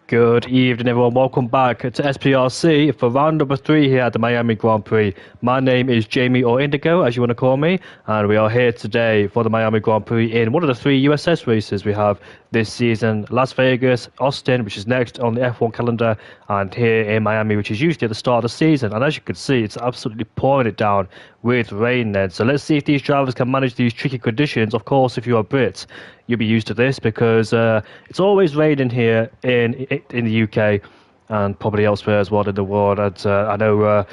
Good evening, everyone. Welcome back to SPRC for round number 3 here at the Miami Grand Prix. My name is Jamie, or Indigo, as you want to call me, and we are here today for the Miami Grand Prix in one of the 3 USS races we have this season: Las Vegas, Austin, which is next on the F1 calendar, and here in Miami, which is usually at the start of the season. And as you can see, it's absolutely pouring it down with rain then. So let's see if these drivers can manage these tricky conditions. Of course, if you're a Brit, you'll be used to this because it's always raining here in the UK and probably elsewhere as well in the world. And I know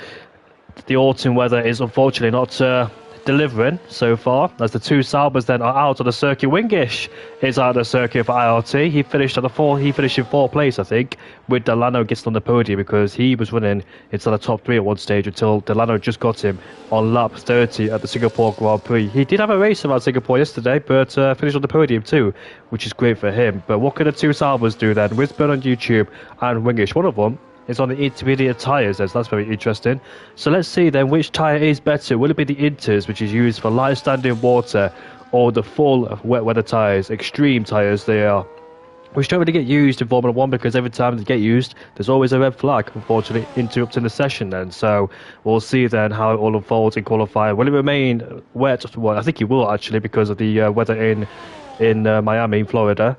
the autumn weather is unfortunately not delivering so far, as the 2 Saubers then are out on the circuit. Wingish is out of the circuit for IRT. He finished in 4th place, I think, with Delano getting on the podium because he was running into the top 3 at one stage until Delano just got him on lap 30 at the Singapore Grand Prix. He did have a race around Singapore yesterday, but finished on the podium too, which is great for him. But what can the 2 Saubers do then? Wisburn on YouTube and Wingish, one of them is on the intermediate tyres, so that's very interesting. So let's see then which tyre is better. Will it be the Inters, which is used for light standing water, or the full wet weather tyres, extreme tyres they are, which don't really get used in Formula 1 because every time they get used, there's always a red flag, unfortunately, interrupting the session then. So we'll see then how it all unfolds in qualifying. Will it remain wet? Well, I think it will actually because of the weather in Miami, Florida.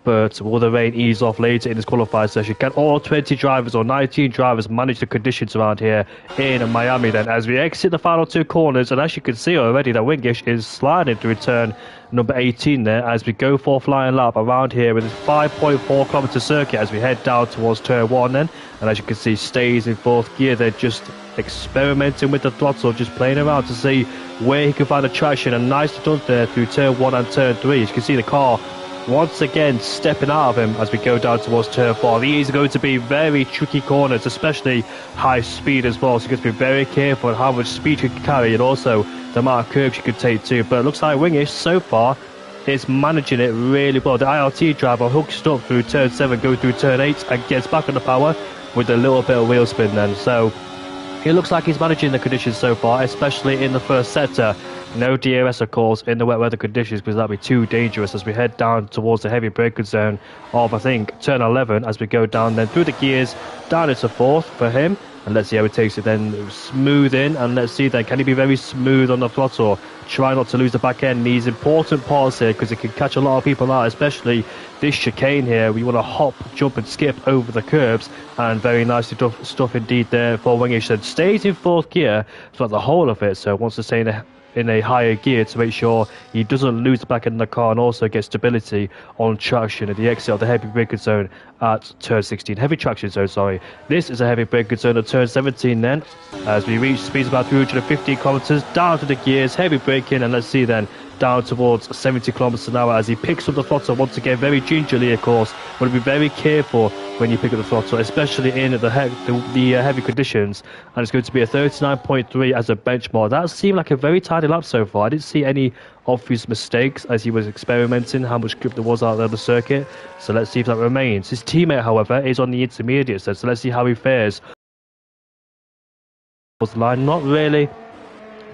But will the rain ease off later in this qualifying session? Can all 20 drivers or 19 drivers manage the conditions around here in Miami then as we exit the final 2 corners? And as you can see already, that Wingish is sliding to return number 18 there as we go for a flying lap around here with this 5.4 kilometer circuit as we head down towards turn 1 then. And as you can see, stays in 4th gear. They're just experimenting with the throttle, just playing around to see where he can find the traction, and nicely done there through turn 1 and turn 3. As you can see, the car once again stepping out of him as we go down towards turn 4. These are going to be very tricky corners, especially high speed as well, so you have to be very careful on how much speed you can carry and also the amount of curves you can take too. But it looks like Wingish so far is managing it really well. The IRT driver hooks it up through turn 7, goes through turn 8 and gets back on the power with a little bit of wheel spin then. So it looks like he's managing the conditions so far, especially in the first sector. No DRS, of course, in the wet weather conditions because that'd be too dangerous as we head down towards the heavy braking zone of, I think, turn 11 as we go down then through the gears down into 4th for him. And let's see how he takes it then, smooth in, and let's see then, can he be very smooth on the throttle? Try not to lose the back end. These important parts here because it can catch a lot of people out, especially this chicane here. We want to hop, jump and skip over the curbs, and very nicely stuff indeed there for Wingish. Then stays in 4th gear throughout the whole of it, so wants to stay in a higher gear to make sure he doesn't lose the back end of the car and also get stability on traction at the exit of the heavy braking zone at turn 16. Heavy traction zone, sorry. This is a heavy braking zone at turn 17 then, as we reach speeds about 350 kilometers down to the gears, heavy braking, and let's see then down towards 70 kilometers an hour as he picks up the throttle once again, very gingerly, of course. Want to be very careful when you pick up the throttle, especially in the heavy conditions. And it's going to be a 39.3 as a benchmark. That seemed like a very tidy lap so far. I didn't see any obvious mistakes as he was experimenting how much grip there was out there on the circuit. So let's see if that remains. His teammate, however, is on the intermediate set, so let's see how he fares. Line, not really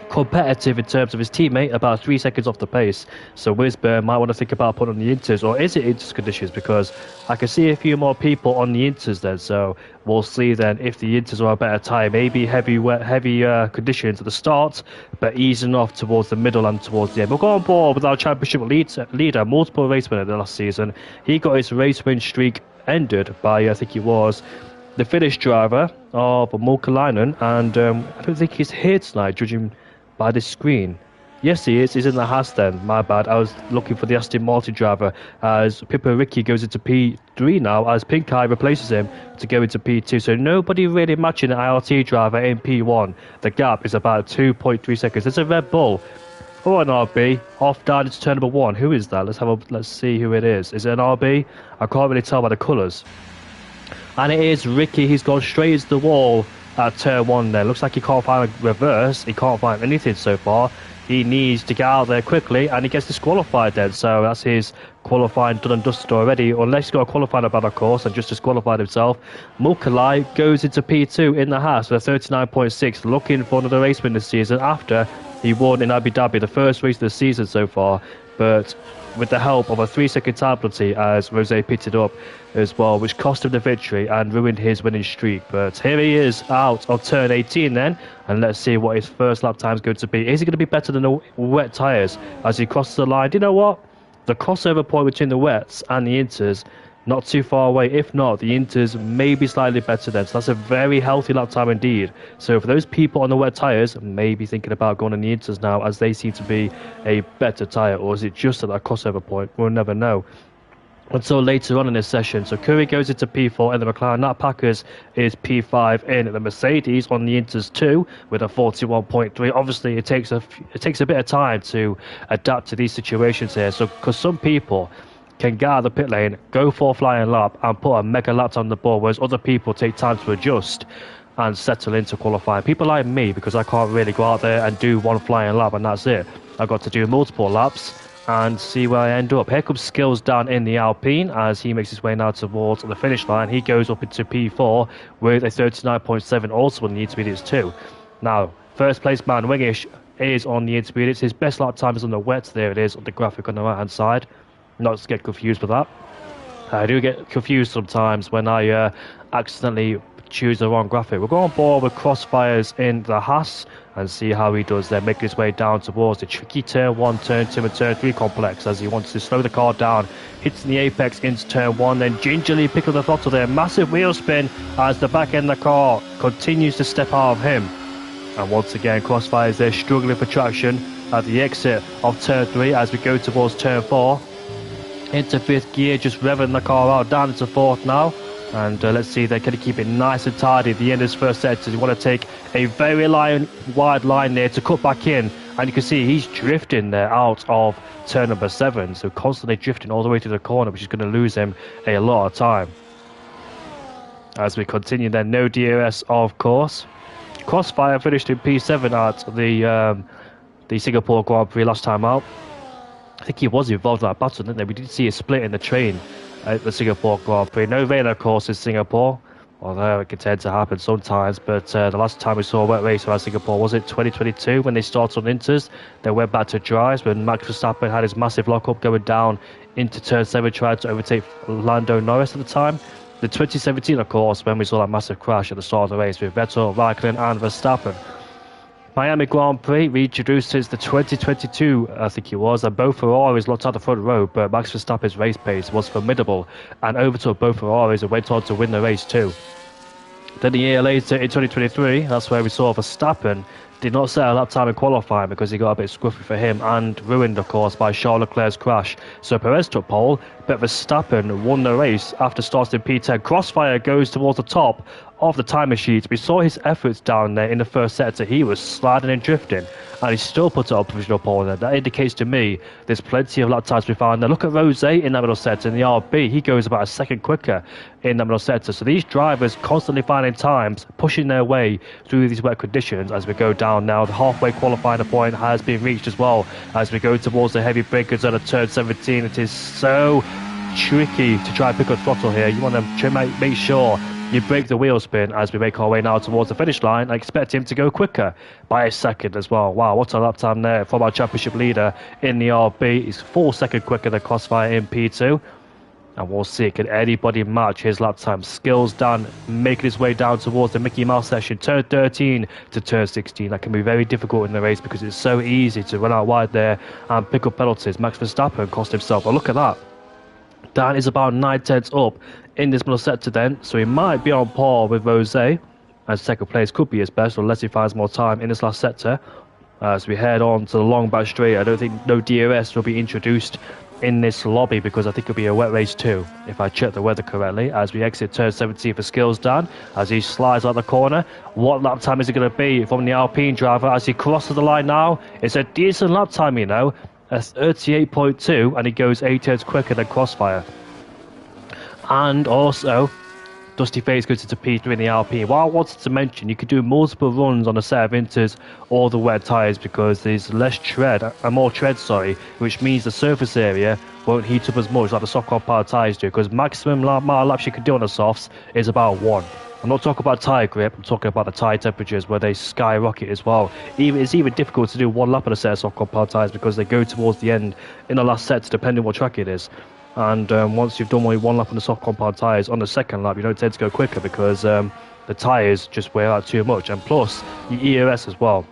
competitive in terms of his teammate, about 3 seconds off the pace. So Wisburn might want to think about putting on the Inters, or is it Inters conditions? Because I can see a few more people on the Inters then, so we'll see then if the Inters are a better tyre. Maybe heavy conditions at the start, but easing off towards the middle and towards the end. We'll go on board with our championship leader, multiple race winner the last season. He got his race win streak ended by, I think it was, the Finnish driver of Mulkalainen, and I don't think he's here tonight, judging by this screen. Yes, he is. He's in the Haas then. My bad. I was looking for the Aston Martin driver as Pippa Ricky goes into P3 now as Pink Eye replaces him to go into P2. So nobody really matching the IRT driver in P1. The gap is about 2.3 seconds. There's a Red Bull or an RB off down into turn number 1. Who is that? Let's see who it is. Is it an RB? I can't really tell by the colours. And it is Ricky. He's gone straight into the wall at turn 1 there. Looks like he can't find a reverse. He can't find anything so far. He needs to get out there quickly and he gets disqualified then. So that's his qualifying done and dusted already. Unless he's got a qualifying about, of course, and just disqualified himself. Mulkalai goes into P2 in the Haas with a 39.6, looking for another race win this season after he won in Abu Dhabi, the first race of the season so far. but with the help of a 3-second time penalty as Rosé pitted up as well, which cost him the victory and ruined his winning streak. But here he is out of turn 18 then, and let's see what his first lap time is going to be. Is he going to be better than the wet tyres as he crosses the line? Do you know what? The crossover point between the wets and the inters, not too far away. If not, the inters may be slightly better then. So that's a very healthy lap time indeed. So for those people on the wet tyres, maybe thinking about going on the inters now, as they seem to be a better tyre. Or is it just at that crossover point? We'll never know until later on in this session. So Curry goes into P4 and the McLaren. That Packers is P5 in. The Mercedes on the inters too with a 41.3. Obviously, it takes a bit of time to adapt to these situations here. So because some people can get out of the pit lane, go for a flying lap and put a mega lap on the board, whereas other people take time to adjust and settle into qualifying. People like me, because I can't really go out there and do one flying lap and that's it. I've got to do multiple laps and see where I end up. Here comes Skills down in the Alpine as he makes his way now towards the finish line. He goes up into P4 with a 39.7, also on the intermediates too. Now, first place man Wingish is on the intermediates. His best lap time is on the wets. There it is on the graphic on the right hand side. Not to get confused with that. I do get confused sometimes when I accidentally choose the wrong graphic. We'll go on board with Crossfires in the Haas and see how he does there, making his way down towards the tricky turn 1, turn 2 and turn 3 complex as he wants to slow the car down, hits the apex into turn 1, then gingerly pick up the throttle there, massive wheel spin as the back end of the car continues to step out of him. And once again, Crossfires there struggling for traction at the exit of turn 3 as we go towards turn 4. Into 5th gear, just revving the car out, down into 4th now. And let's see, they're going to keep it nice and tidy at the end of this first sector. You want to take a very wide line there to cut back in. And you can see he's drifting there out of turn number 7. So constantly drifting all the way to the corner, which is going to lose him a lot of time. As we continue then, no DRS of course. Crossfire finished in P7 at the Singapore Grand Prix last time out. I think he was involved in that battle, didn't they? We did see a split in the train at the Singapore Grand Prix. No rain, of course, in Singapore, although it can tend to happen sometimes. But the last time we saw a wet race around Singapore, was it 2022 when they started on inters? They went back to dries when Max Verstappen had his massive lockup going down into turn 7, trying to overtake Lando Norris at the time. The 2017, of course, when we saw that massive crash at the start of the race with Vettel, Raikkonen and Verstappen. Miami Grand Prix reintroduced since the 2022, I think it was, and both Ferraris locked out the front row, but Max Verstappen's race pace was formidable and overtook both Ferraris and went on to win the race too. Then a year later in 2023, that's where we saw Verstappen did not set a lap time in qualifying because he got a bit scruffy for him and ruined, of course, by Charles Leclerc's crash. So Perez took pole, but Verstappen won the race after starting P10. Crossfire goes towards the top of the timer sheet. We saw his efforts down there in the first sector. He was sliding and drifting, and he still put up a provisional pole there. That indicates to me there's plenty of lap times to be found there. Look at Rosé in that middle sector in the RB. He goes about a second quicker in that middle sector. So these drivers constantly finding times, pushing their way through these wet conditions as we go down now. The halfway qualifying point has been reached as well as we go towards the heavy breakers zone of turn 17. It is so tricky to try and pick up throttle here. You want to make sure you break the wheel spin as we make our way now towards the finish line. I expect him to go quicker by a second as well. Wow, what a lap time there from our championship leader in the RB. He's 4 seconds quicker than Crossfire in P2. And we'll see, can anybody match his lap time? Skills down, making his way down towards the Mickey Mouse session, turn 13 to turn 16. That can be very difficult in the race because it's so easy to run out wide there and pick up penalties. Max Verstappen cost himself, but look at that. Dan is about 9/10 up in this middle sector then, so he might be on par with Rosé, and second place could be his best unless he finds more time in this last sector. As we head on to the long back straight, I don't think no DRS will be introduced in this lobby because I think it'll be a wet race too, if I check the weather correctly, as we exit turn 17 for Skills Dan, as he slides out the corner. What lap time is it going to be from the Alpine driver as he crosses the line now? It's a decent lap time, you know, a 38.2, and he goes 8 turns quicker than Crossfire. And also, Dusty Face goes into P3 in the Alpine. What I wanted to mention, you could do multiple runs on a set of inters or the wet tyres because there's less tread, more tread, which means the surface area won't heat up as much like the soft compound tyres do, because maximum amount of laps you can do on the softs is about 1. I'm not talking about tyre grip, I'm talking about the tyre temperatures where they skyrocket as well. It's even difficult to do 1 lap on a set of soft compound tyres because they go towards the end in the last sets depending what track it is. And once you've done only 1 lap on the soft compound tyres, on the second lap you don't tend to go quicker because the tyres just wear out too much, and plus the ERS as well.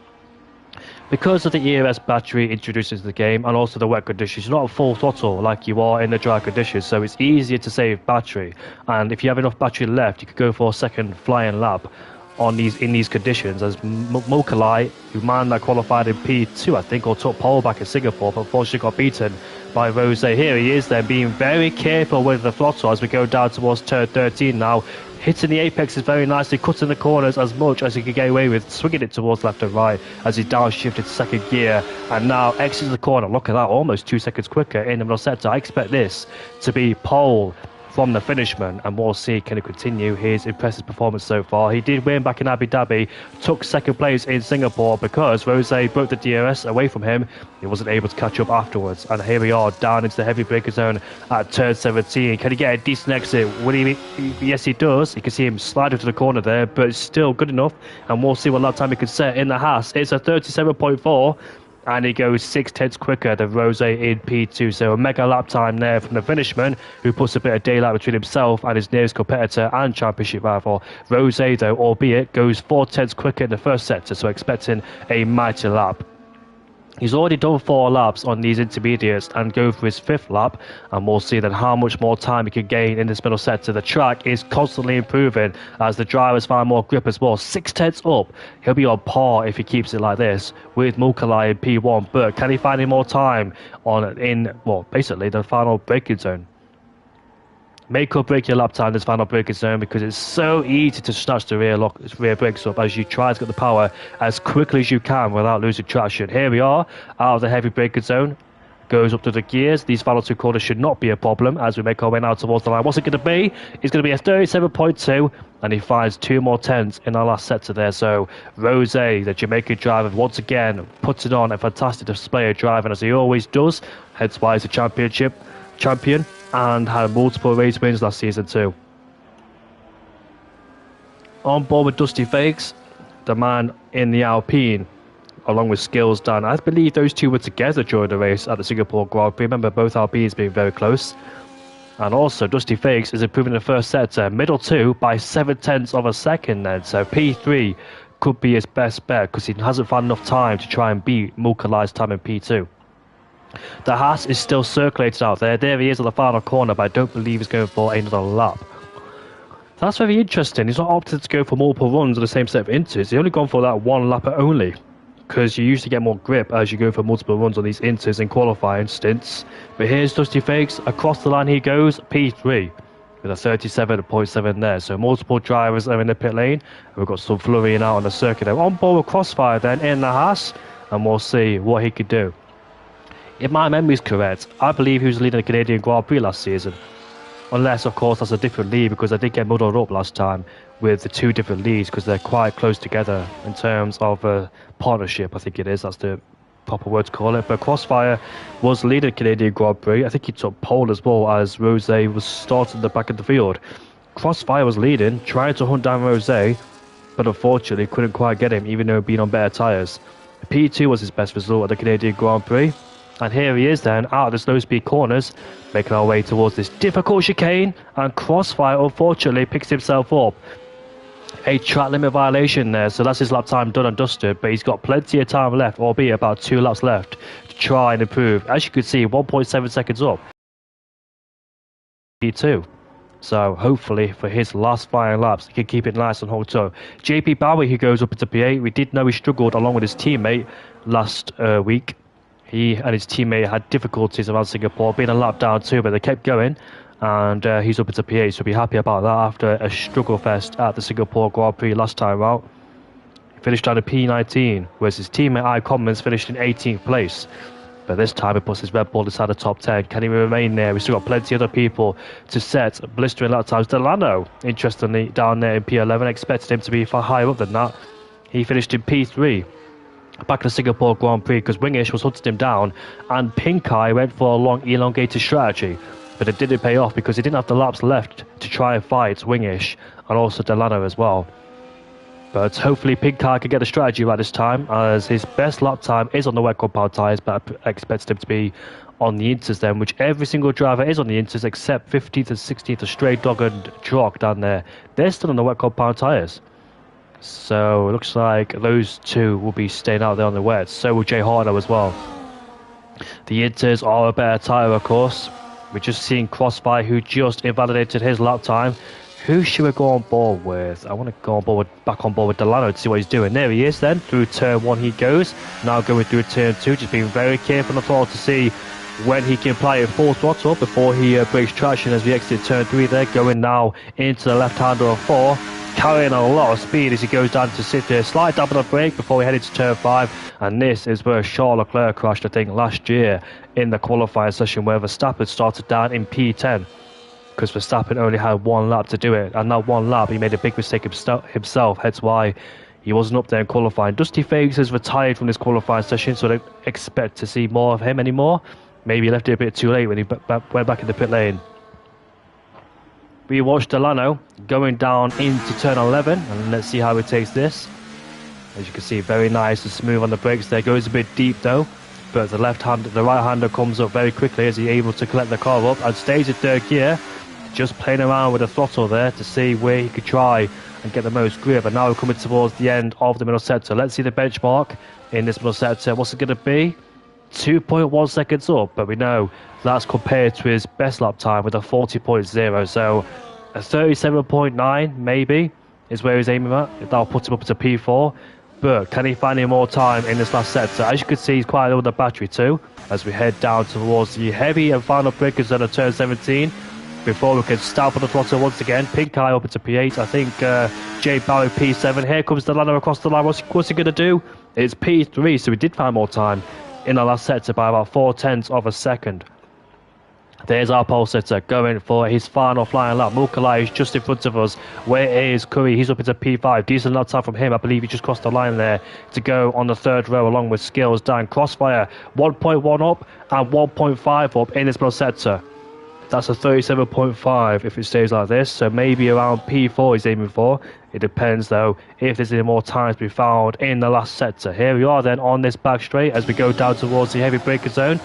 Because of the ERS battery introduced into the game and also the wet conditions, you're not at full throttle like you are in the dry conditions, so it's easier to save battery. And if you have enough battery left, you could go for a second flying lap in these conditions, as Mokalai, who man that qualified in P2 I think, or took pole back in Singapore, but unfortunately got beaten by Rose. Here he is then, being very careful with the throttle as we go down towards turn 13 now, hitting the apexes very nicely, cutting the corners as much as he could get away with, swinging it towards left and right as he downshifted to second gear, and now exits the corner. Look at that, almost 2 seconds quicker in the middle sector. I expect this to be pole from the finishman, and we'll see can he continue his impressive performance so far. He did win back in Abu Dhabi, took second place in Singapore because Rose broke the DRS away from him. He wasn't able to catch up afterwards, and here we are down into the heavy breaker zone at turn 17. Can he get a decent exit? Will he? Yes, he does. You can see him slide into the corner there, but it's still good enough, and we'll see what lap time he can set in the Haas. It's a 37.4. and he goes 6/10 quicker than Rose in P2, so a mega lap time there from the finishman, who puts a bit of daylight between himself and his nearest competitor and championship rival. Rose, though, albeit, goes 4/10 quicker in the first sector, so expecting a mighty lap. He's already done 4 laps on these intermediates and go for his 5th lap, and we'll see then how much more time he can gain in this middle sector. The track is constantly improving as the drivers find more grip as well. 6/10 up, he'll be on par if he keeps it like this with Mulkalai in P1, but can he find any more time basically the final braking zone? Make or break your lap time this final braking zone, because it's so easy to snatch the rear brakes up as you try to get the power as quickly as you can without losing traction. Here we are out of the heavy braking zone, goes up to the gears. These final 2 corners should not be a problem as we make our way now towards the line. What's it going to be? It's going to be a 37.2, and he finds 2 more tenths in our last sector there. So Rose, the Jamaican driver, once again putting on a fantastic display of driving as he always does, hence why he's a champion and had multiple race wins last season too. On board with Dusty Fakes, the man in the Alpine, along with Skills Dan. I believe those 2 were together during the race at the Singapore Grand Prix. Remember, both Alpines being very close. And also, Dusty Fakes is improving the first sector, middle 2 by 7/10 of a second then. So P3 could be his best bet because he hasn't found enough time to try and beat Mulkalai's time in P2. The Haas is still circulated out there. There he is on the final corner, but I don't believe he's going for another lap. That's very interesting. He's not opted to go for multiple runs on the same set of inters. He's only gone for that 1 lapper only, because you usually get more grip as you go for multiple runs on these inters in qualifying stints. But here's Dusty Fakes. Across the line he goes, P3, with a 37.7 there. So multiple drivers are in the pit lane. We've got some flurrying out on the circuit. They're on board with Crossfire then in the Haas, and we'll see what he could do. If my memory is correct, I believe he was leading the Canadian Grand Prix last season. Unless, of course, that's a different lead, because I did get muddled up last time with the 2 different leads, because they're quite close together in terms of partnership, I think it is. That's the proper word to call it. But Crossfire was leading the Canadian Grand Prix. I think he took pole as well as Rose was starting at the back of the field. Crossfire was leading, trying to hunt down Rose, but unfortunately couldn't quite get him, even though being on better tyres. P2 was his best result at the Canadian Grand Prix. And here he is then, out of the slow speed corners, making our way towards this difficult chicane, and Crossfire unfortunately picks himself up. A track limit violation there, so that's his lap time done and dusted, but he's got plenty of time left, albeit about 2 laps left, to try and improve. As you can see, 1.7 seconds up. P2. So hopefully for his last 5 laps, he can keep it nice and hooked up. JP Bowie, who goes up into P8, we did know he struggled along with his teammate last week. He and his teammate had difficulties around Singapore, being a lap down too, but they kept going, and he's up into P8, so be happy about that after a struggle fest at the Singapore Grand Prix last time out. He finished down at P19, whereas his teammate I Commons finished in 18th place. But this time he puts his Red Bull inside the top 10. Can he remain there? We've still got plenty of other people to set blistering lap times. Delano, interestingly, down there in P11. Expected him to be far higher up than that. He finished in P3. Back in the Singapore Grand Prix because Wingish was hunting him down and Pink Eye went for a long elongated strategy, but it didn't pay off because he didn't have the laps left to try and fight Wingish and also Delano as well. But hopefully Pink Eye can get the strategy right this time, as his best lap time is on the wet compound tyres, but I expected him to be on the Inters then, which every single driver is on the Inters except 15th and 16th, Stray Dog and Drock down there. They're still on the wet compound tyres. So it looks like those two will be staying out there on the wet. So will Jay Harder as well. The Inters are a better tyre, of course. We're just seeing Crossfire, who just invalidated his lap time. Who should we go on board with? I want to go on board back on board with Delano to see what he's doing. There he is then. Through turn 1 he goes. Now going through turn 2. Just being very careful on the throttle to see when he can apply it full throttle before he breaks traction as we exit turn 3 there. Going now into the left-hander of 4. Carrying a lot of speed as he goes down to sit there, slide down on the brake before we head into turn 5. And this is where Charles Leclerc crashed, I think, last year in the qualifying session, where Verstappen started down in P10 because Verstappen only had 1 lap to do it, and that 1 lap he made a big mistake himself, hence why he wasn't up there in qualifying. Dusty Fakes has retired from this qualifying session, so I don't expect to see more of him anymore. Maybe he left it a bit too late when he went back in the pit lane. We watched Delano going down into turn 11, and let's see how he takes this. As you can see, very nice and smooth on the brakes there. Goes a bit deep though, but the right-hander comes up very quickly as he's able to collect the car up and stays in 3rd gear, just playing around with the throttle there to see where he could try and get the most grip. And now we're coming towards the end of the middle sector. Let's see the benchmark in this middle sector. What's it going to be? 2.1 seconds up, but we know that's compared to his best lap time with a 40.0, so a 37.9 maybe is where he's aiming at. That'll put him up to P4, but can he find any more time in this last sector? As you can see, he's quite low on the battery too as we head down towards the heavy and final braking zone of turn 17 before we can stamp on the throttle once again. Pink Eye up into P8, I think Jay Barry P7. Here comes Delano across the line. What's he going to do? It's P3, so we did find more time in the last sector by about 0.4 of a second. There's our pole sitter going for his final flying lap. Mulcahy is just in front of us. Where is Curry? He's up into P5. Decent lap time from him. I believe he just crossed the line there to go on the 3rd row along with Skills down. Crossfire 1.1 up and 1.5 up in this middle sector. That's a 37.5 if it stays like this. So maybe around P4 he's aiming for. It depends though if there's any more time to be found in the last sector. Here we are then on this back straight as we go down towards the heavy braking zone.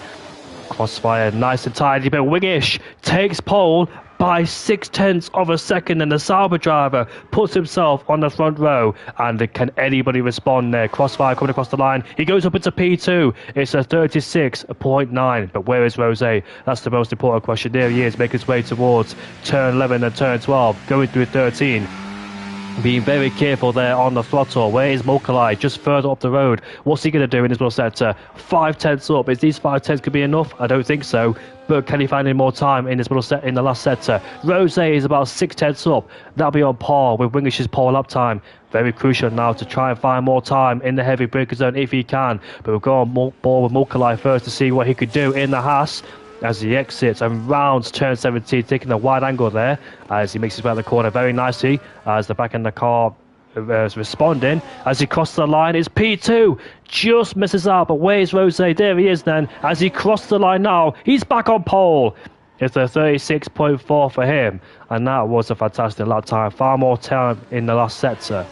Crossfire nice and tidy, but Wingish takes pole by 0.6 of a second, and the Sauber driver puts himself on the front row. And can anybody respond there? Crossfire coming across the line. He goes up into P2. It's a 36.9. But where is Rose? That's the most important question. There he is, making his way towards turn 11 and turn 12, going through 13. Being very careful there on the throttle. Where is Mulcahy? Just further up the road. What's he going to do in this middle sector? 0.5 up. Is these 0.5 going to be enough? I don't think so. But can he find any more time in this middle set in the last sector? Rose is about 0.6 up. That'll be on par with Wingish's pole lap time. Very crucial now to try and find more time in the heavy braking zone if he can. But we'll go on board with Mulcahy first to see what he could do in the Haas as he exits and rounds turn 17, taking the wide angle there as he makes his way out the corner very nicely as the back end of the car is responding. As he crosses the line, it's P2, just misses out, but where's Rose? There he is then as he crosses the line now. He's back on pole. It's a 36.4 for him, and that was a fantastic lap time. Far more time in the last sector.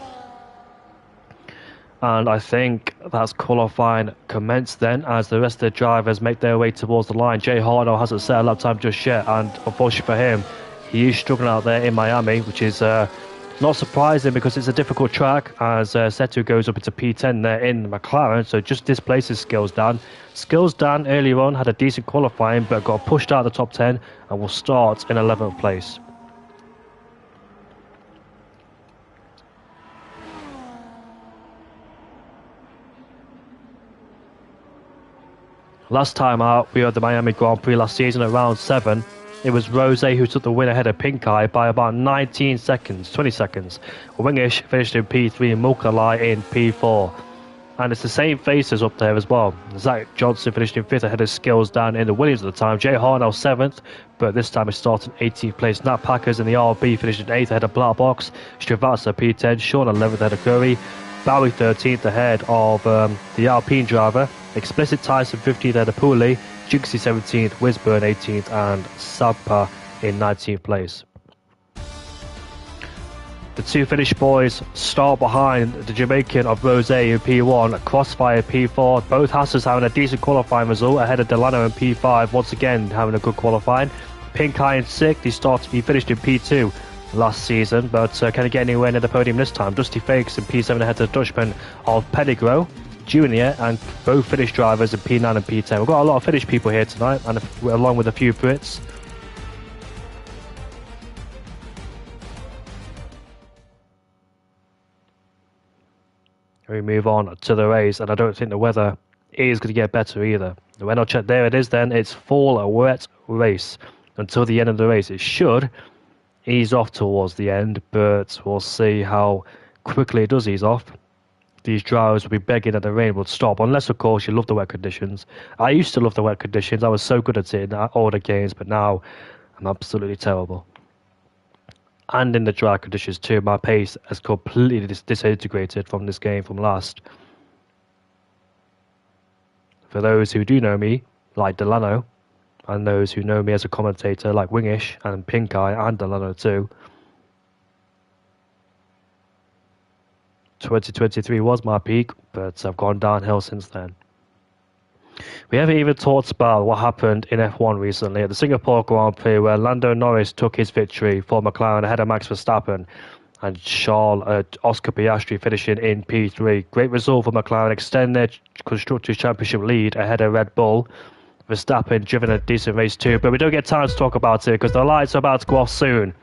And I think that's qualifying commenced then as the rest of the drivers make their way towards the line. Jay Hardo hasn't set a lap time just yet, and unfortunately for him, he is struggling out there in Miami, which is not surprising because it's a difficult track as Setu goes up into P10 there in McLaren, so just displaces Skills Dan. Skills Dan earlier on had a decent qualifying but got pushed out of the top 10 and will start in 11th place. Last time out, we had the Miami Grand Prix last season at round 7. It was Rose who took the win ahead of Pink Eye by about 20 seconds. Wingish finished in P3 and Mulcahy in P4. And it's the same faces up there as well. Zach Johnson finished in 5th ahead of Skills down in the Williams at the time. Jay Harnell 7th, but this time he started 18th place. Nat Packers in the RB finished in 8th ahead of Black Box. Stravazza P10, Sean 11th ahead of Curry. Bowie 13th ahead of the Alpine driver. Explicit Tyson 15th ahead of Pooley. Jinxie 17th, Wisburn 18th, and Sabpa in 19th place. The two Finnish boys start behind the Jamaican of Rose in P1, Crossfire P4. Both Hassers having a decent qualifying result ahead of Delano in P5, once again having a good qualifying. Pink Eye in 6th, he finished in P2 last season, but can he get anywhere near the podium this time? Dusty Fakes in P7 ahead of the Dutchman of Pedigro Junior, and both Finnish drivers in P9 and P10. We've got a lot of Finnish people here tonight, and along with a few Brits. We move on to the race, and I don't think the weather is going to get better either. When I check, there it is then, it's full a wet race until the end of the race. It should ease off towards the end, but we'll see how quickly it does ease off. These drivers will be begging that the rain would stop, unless of course you love the wet conditions. I used to love the wet conditions, I was so good at it in all the games, but now I'm absolutely terrible. And in the dry conditions too, my pace has completely disintegrated from this game from last. For those who do know me, like Delano, and those who know me as a commentator like Wingish and Pink Eye and Delano too, 2023 was my peak, but I've gone downhill since then. We haven't even talked about what happened in F1 recently at the Singapore Grand Prix, where Lando Norris took his victory for McLaren ahead of Max Verstappen, and Oscar Piastri finishing in P3. Great result for McLaren, extend their Constructors' Championship lead ahead of Red Bull. Verstappen driven a decent race too, but we don't get time to talk about it because the lights are about to go off soon.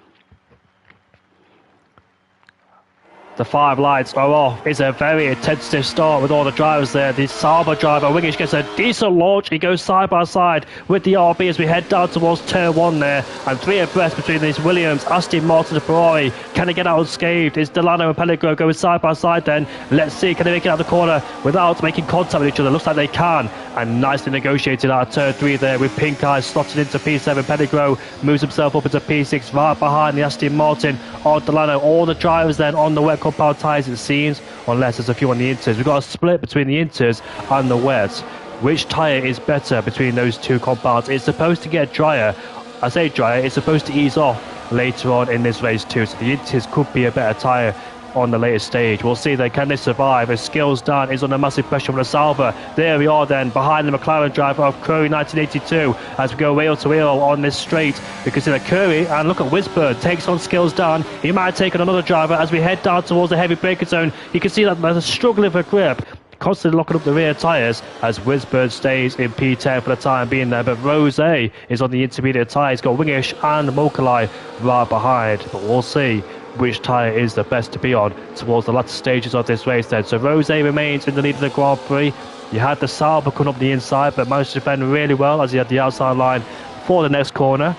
The 5 lights are off. It's a very intensive start with all the drivers there. The Sauber driver, Wingish, gets a decent launch. He goes side by side with the RB as we head down towards turn 1 there. And 3 abreast between these Williams, Aston Martin and Ferrari. Can they get out unscathed? Is Delano and Pellegro going side by side then? Let's see, can they make it out the corner without making contact with each other? Looks like they can. And nicely negotiated out of turn 3 there with Pink Eye slotted into P7. Pellegro moves himself up into P6 right behind the Aston Martin of Delano. All the drivers then on the wet compound tyres, it seems, unless there's a few on the inters. We've got a split between the inters and the wets. Which tyre is better between those two compounds? It's supposed to get drier. I say drier, it's supposed to ease off later on in this race too, so the inters could be a better tyre on the later stage. We'll see then, can they survive as Skills down is under massive pressure from the Sauber. There we are then, behind the McLaren driver of Curry 1982 as we go wheel to wheel on this straight. We can see that Curry, and look at Wisburn, takes on Skills down. He might have taken another driver as we head down towards the heavy braking zone. You can see that they're struggling for grip, constantly locking up the rear tyres as Wisburn stays in P10 for the time being there, but Rose is on the intermediate tyres. Got Wingish and Mokalai right behind, but we'll see which tyre is the best to be on towards the latter stages of this race then. So Rose remains in the lead of the Grand Prix. You had the Sauber coming up the inside, but managed to defend really well as he had the outside line for the next corner,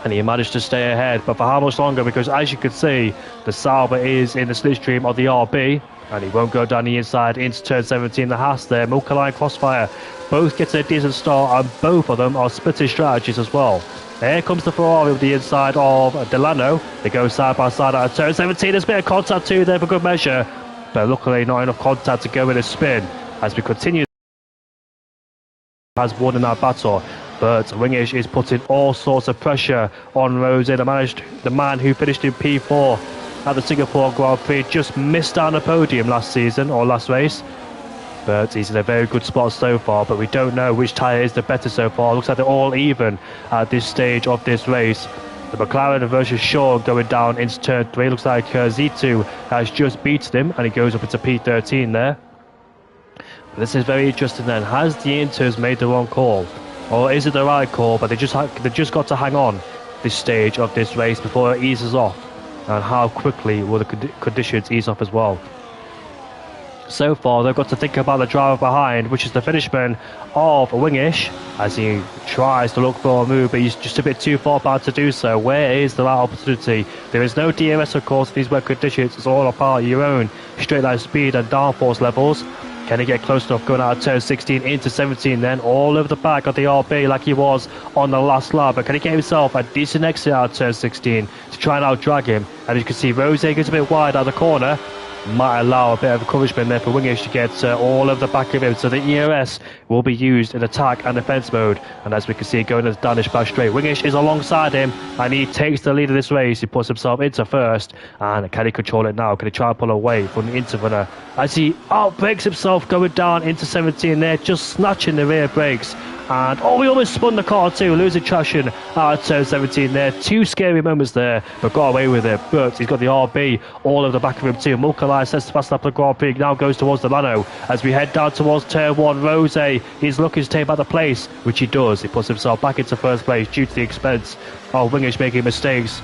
and he managed to stay ahead. But for how much longer? Because as you can see, the Sauber is in the slipstream of the RB, and he won't go down the inside into turn 17. The Haas there, Mokalai and Crossfire, both get a decent start, and both of them are splitting strategies as well. Here comes the Ferrari with the inside of Delano. They go side by side out of turn 17. There's a bit of contact too there for good measure, but luckily not enough contact to go in a spin as we continue. Has won in that battle, but Wingish is putting all sorts of pressure on Rose. The man who finished in P4 at the Singapore Grand Prix just missed out on the podium last season or last race, but he's in a very good spot so far. But we don't know which tyre is the better so far. Looks like they're all even at this stage of this race. The McLaren versus Shaw going down into turn 3. Looks like Z2 has just beaten him, and he goes up into P13 there. But this is very interesting then. Has the Inters made the wrong call, or is it the right call? But they just got to hang on this stage of this race before it eases off, and how quickly will the conditions ease off as well. So far, they've got to think about the driver behind, which is the Finishman of Wingish, as he tries to look for a move, but he's just a bit too far back to do so. Where is the right opportunity? There is no DRS, of course, for these wet conditions. It's all about your own straight line speed and downforce levels. Can he get close enough going out of turn 16 into 17 then? All over the back of the RB like he was on the last lap. But can he get himself a decent exit out of turn 16 to try and out-drag him? And you can see Rose goes a bit wide out of the corner. Might allow a bit of encouragement there for Wingish to get all of the back of him. So the ERS will be used in attack and defence mode. And as we can see, going as Danish back straight, Wingish is alongside him and he takes the lead of this race. He puts himself into first. And can he control it now? Can he try and pull away from the interrunner as he outbrakes himself going down into 17 there, just snatching the rear brakes? And oh, he almost spun the car too, losing traction out of turn 17 there. Two scary moments there, but got away with it. But he's got the RB all over the back of him too. Mulcahy sets the fast lap of the Grand Prix, now goes towards the Lano. As we head down towards turn 1, Rose is looking to take back the place, which he does. He puts himself back into first place due to the expense of Wingish making mistakes.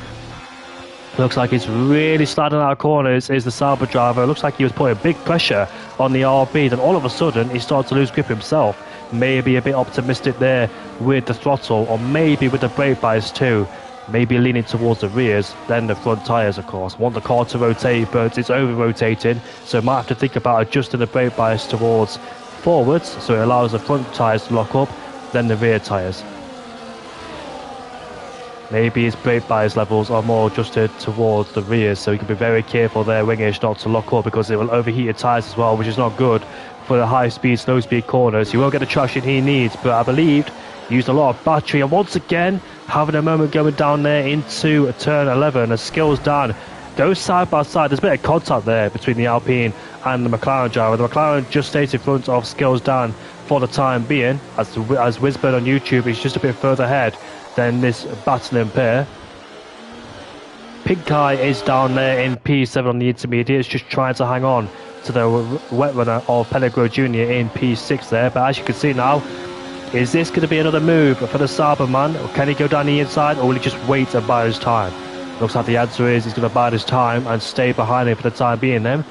Looks like he's really sliding out of corners is the Sauber driver. Looks like he was putting big pressure on the RB. Then all of a sudden he started to lose grip himself. Maybe a bit optimistic there with the throttle, or maybe with the brake bias too. Maybe leaning towards the rears, then the front tyres of course. Want the car to rotate, but it's over rotating, so might have to think about adjusting the brake bias towards forwards, so it allows the front tyres to lock up, then the rear tyres. Maybe his brake bias levels are more adjusted towards the rears, so he can be very careful there, Wingish, not to lock up, because it will overheat your tyres as well, which is not good for the high speed, slow speed corners. He won't get the traction he needs, but I believed he used a lot of battery. And once again, having a moment going down there into turn 11 as Skills Dan goes side by side. There's a bit of contact there between the Alpine and the McLaren driver. The McLaren just stays in front of Skills Dan for the time being, as Wisburn on YouTube is just a bit further ahead than this battling pair. Pink Eye is down there in P7 on the intermediates, just trying to hang on to the wet runner of Pellegro Jr. in P6 there. But as you can see now, is this going to be another move for the Sauber man? Or can he go down the inside, or will he just wait and bide his time? Looks like the answer is he's going to bide his time and stay behind him for the time being then,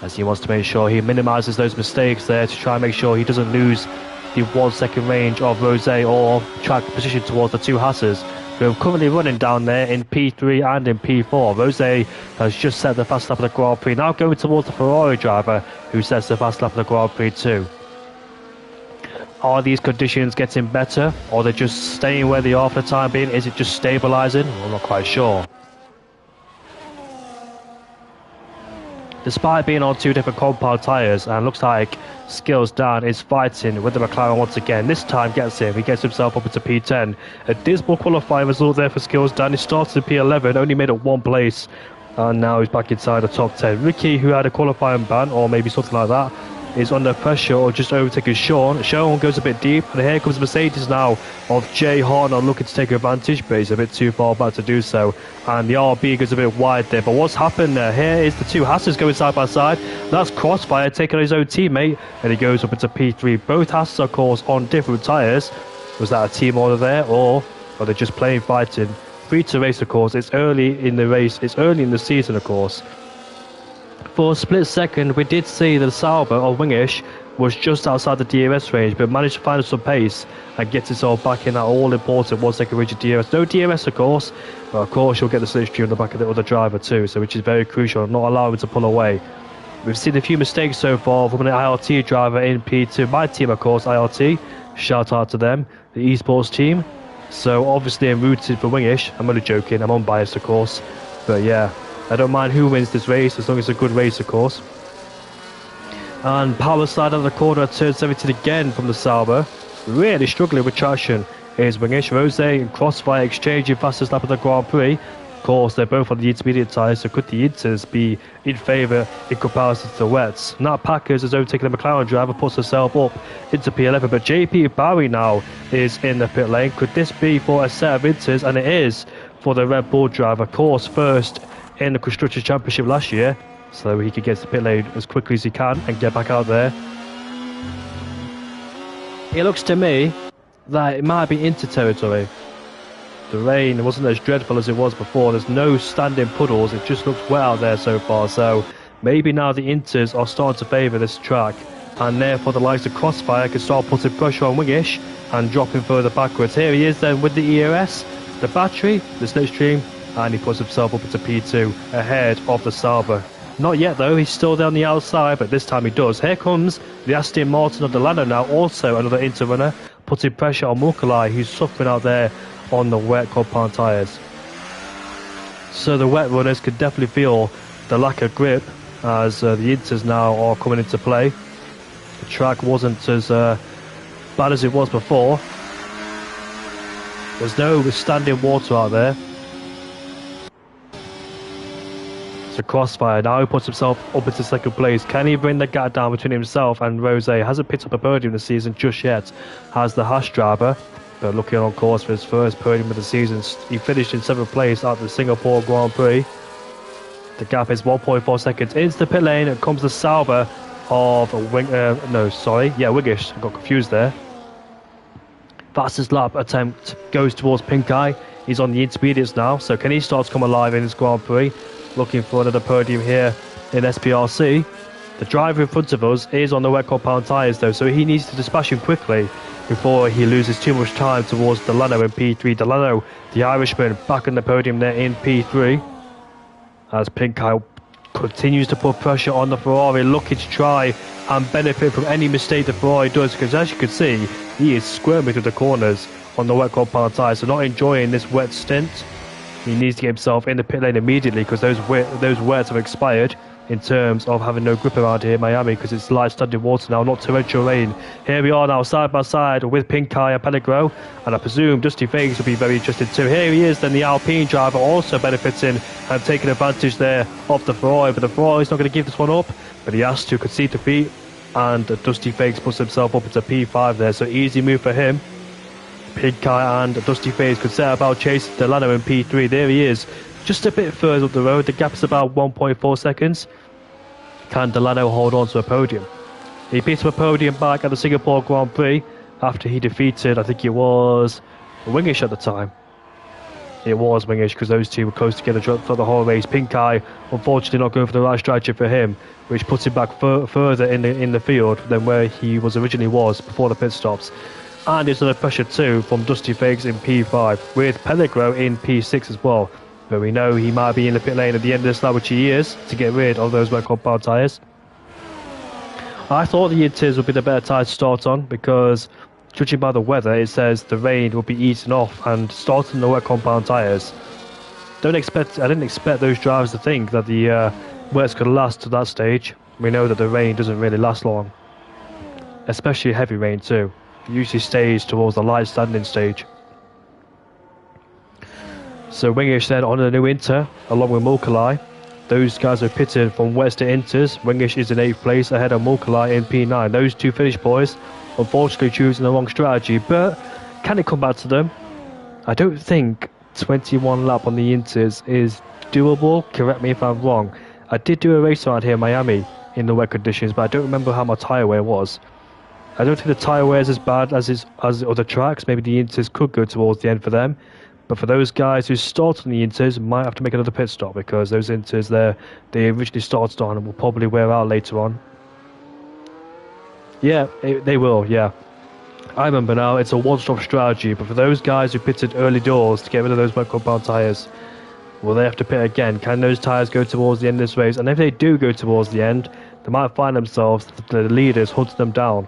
as he wants to make sure he minimises those mistakes there to try and make sure he doesn't lose the 1 second range of Rose or track position towards the two Hasses, who are currently running down there in P3 and in P4. Rose has just set the fast lap of the Grand Prix, now going towards the Ferrari driver who sets the fast lap of the Grand Prix too. Are these conditions getting better, or are they just staying where they are for the time being? Is it just stabilising? Well, I'm not quite sure. Despite being on two different compound tyres, and looks like Skills Dan is fighting with the McLaren once again. This time gets him. He gets himself up into P10. A dismal qualifying result there for Skills Dan. He started in P11, only made it one place, and now he's back inside the top 10. Ricky, who had a qualifying ban, or maybe something like that, is under pressure or just overtaking Sean. Sean goes a bit deep, and here comes Mercedes now of Jay Horner looking to take advantage, but he's a bit too far back to do so. And the RB goes a bit wide there. But what's happened there? Here is the two Hasses going side by side. That's Crossfire taking on his own teammate, and he goes up into P3. Both Hasses, of course, on different tyres. Was that a team order there, or are they just playing fighting? Free to race, of course. It's early in the race. It's early in the season, of course. For a split second, we did see that the Sauber of Wingish was just outside the DRS range, but managed to find some pace and get itself back in that all-important 1 second range of DRS. No DRS, of course, but of course you'll get the slipstream on the back of the other driver too, so which is very crucial, not allowing him to pull away. We've seen a few mistakes so far from an IRT driver in P2. My team, of course, IRT. Shout out to them, the esports team. So obviously I'm rooted for Wingish. I'm only joking, I'm unbiased, of course, but yeah. I don't mind who wins this race, as long as it's a good race, of course. And power slide out of the corner at turn 17 again from the Sauber. Really struggling with traction is Wingish. Rose and Crossfire exchanging fastest lap of the Grand Prix. Of course, they're both on the intermediate tyres, so could the Inters be in favour in comparison to the wets? Now Packers has overtaken the McLaren driver, puts herself up into P11, but JP Barry now is in the pit lane. Could this be for a set of Inters? And it is for the Red Bull driver, of course, first in the Constructors' Championship last year, so he could get to the pit lane as quickly as he can and get back out there. It looks to me that it might be Inter territory. The rain wasn't as dreadful as it was before. There's no standing puddles, it just looks wet out there so far, so maybe now the Inters are starting to favour this track, and therefore the likes of Crossfire can start putting pressure on Wingish and dropping further backwards. Here he is then with the ERS, the battery, the slipstream, and he puts himself up into P2 ahead of the Sauber Not yet though, he's still there on the outside, but this time he does. Here comes the Aston Martin of Delano now, also another Inter runner, putting pressure on Mukalai, who's suffering out there on the wet compound tyres. So the wet runners could definitely feel the lack of grip as the Inters now are coming into play. The track wasn't as bad as it was before. There's no standing water out there. It's a crossfire. Now he puts himself up into second place. Can he bring the gap down between himself and Rose? Hasn't picked up a podium this season just yet. Has the Haas driver, but looking on course for his first podium of the season. He finished in 7th place at the Singapore Grand Prix. The gap is 1.4 seconds. Into the pit lane comes the Sauber of Wingish. I got confused there. Fastest lap attempt goes towards Pink Eye. He's on the intermediates now, so can he start to come alive in his Grand Prix? Looking for another podium here in SPRC. The driver in front of us is on the wet compound tyres though, so he needs to dispatch him quickly before he loses too much time towards Delano in P3. Delano, the Irishman, back on the podium there in P3. As Pink Eye continues to put pressure on the Ferrari, looking to try and benefit from any mistake the Ferrari does, because as you can see, he is squirming through the corners on the wet compound tyres, so not enjoying this wet stint. He needs to get himself in the pit lane immediately, because those wets have expired in terms of having no grip around here in Miami, because it's light standing water now, not torrential rain. Here we are now side by side with Pink Eye and Pellegro, and I presume Dusty Fakes will be very interested too. Here he is then, the Alpine driver, also benefiting and taking advantage there of the Ferrari, but the Ferrari's not going to give this one up, but he has to concede defeat, and Dusty Fakes puts himself up into P5 there, so easy move for him. Pink Eye and Dusty Fakes could set about chasing Delano in P3. There he is, just a bit further up the road. The gap is about 1.4 seconds. Can Delano hold on to a podium? He picked up a podium back at the Singapore Grand Prix after he defeated, I think it was Wingish at the time. It was Wingish, because those two were close together for the whole race. Pink Eye, unfortunately, not going for the right strategy for him, which puts him back further in the field than where he originally was before the pit stops. And it's under pressure too from Dusty Fakes in P5, with Pellegro in P6 as well. But we know he might be in the pit lane at the end of this lap, which he is, to get rid of those wet compound tyres. I thought the Inters would be the better tyre to start on, because judging by the weather, it says the rain will be eaten off, and starting the wet compound tyres. I didn't expect those drivers to think that the wets could last to that stage. We know that the rain doesn't really last long, especially heavy rain too. It usually stays towards the light standing stage. So Wingish then on a new Inter, along with Mukalai. Those guys are pitted from west to Inters. Wingish is in 8th place ahead of Mukalai in P9. Those two Finnish boys, unfortunately choosing the wrong strategy, but can it come back to them? I don't think 21 lap on the Inters is doable. Correct me if I'm wrong. I did do a race around here in Miami in the wet conditions, but I don't remember how my tyre wear was. I don't think the tyre wear is as bad as other tracks. Maybe the Inters could go towards the end for them. But for those guys who start on the Inters, might have to make another pit stop, because those Inters they originally started on and will probably wear out later on. Yeah, they will, yeah. I remember now, it's a one-stop strategy, but for those guys who pitted early doors to get rid of those wet compound tyres, will they have to pit again? Can those tyres go towards the end of this race? And if they do go towards the end, they might find themselves, the leaders, hunting them down.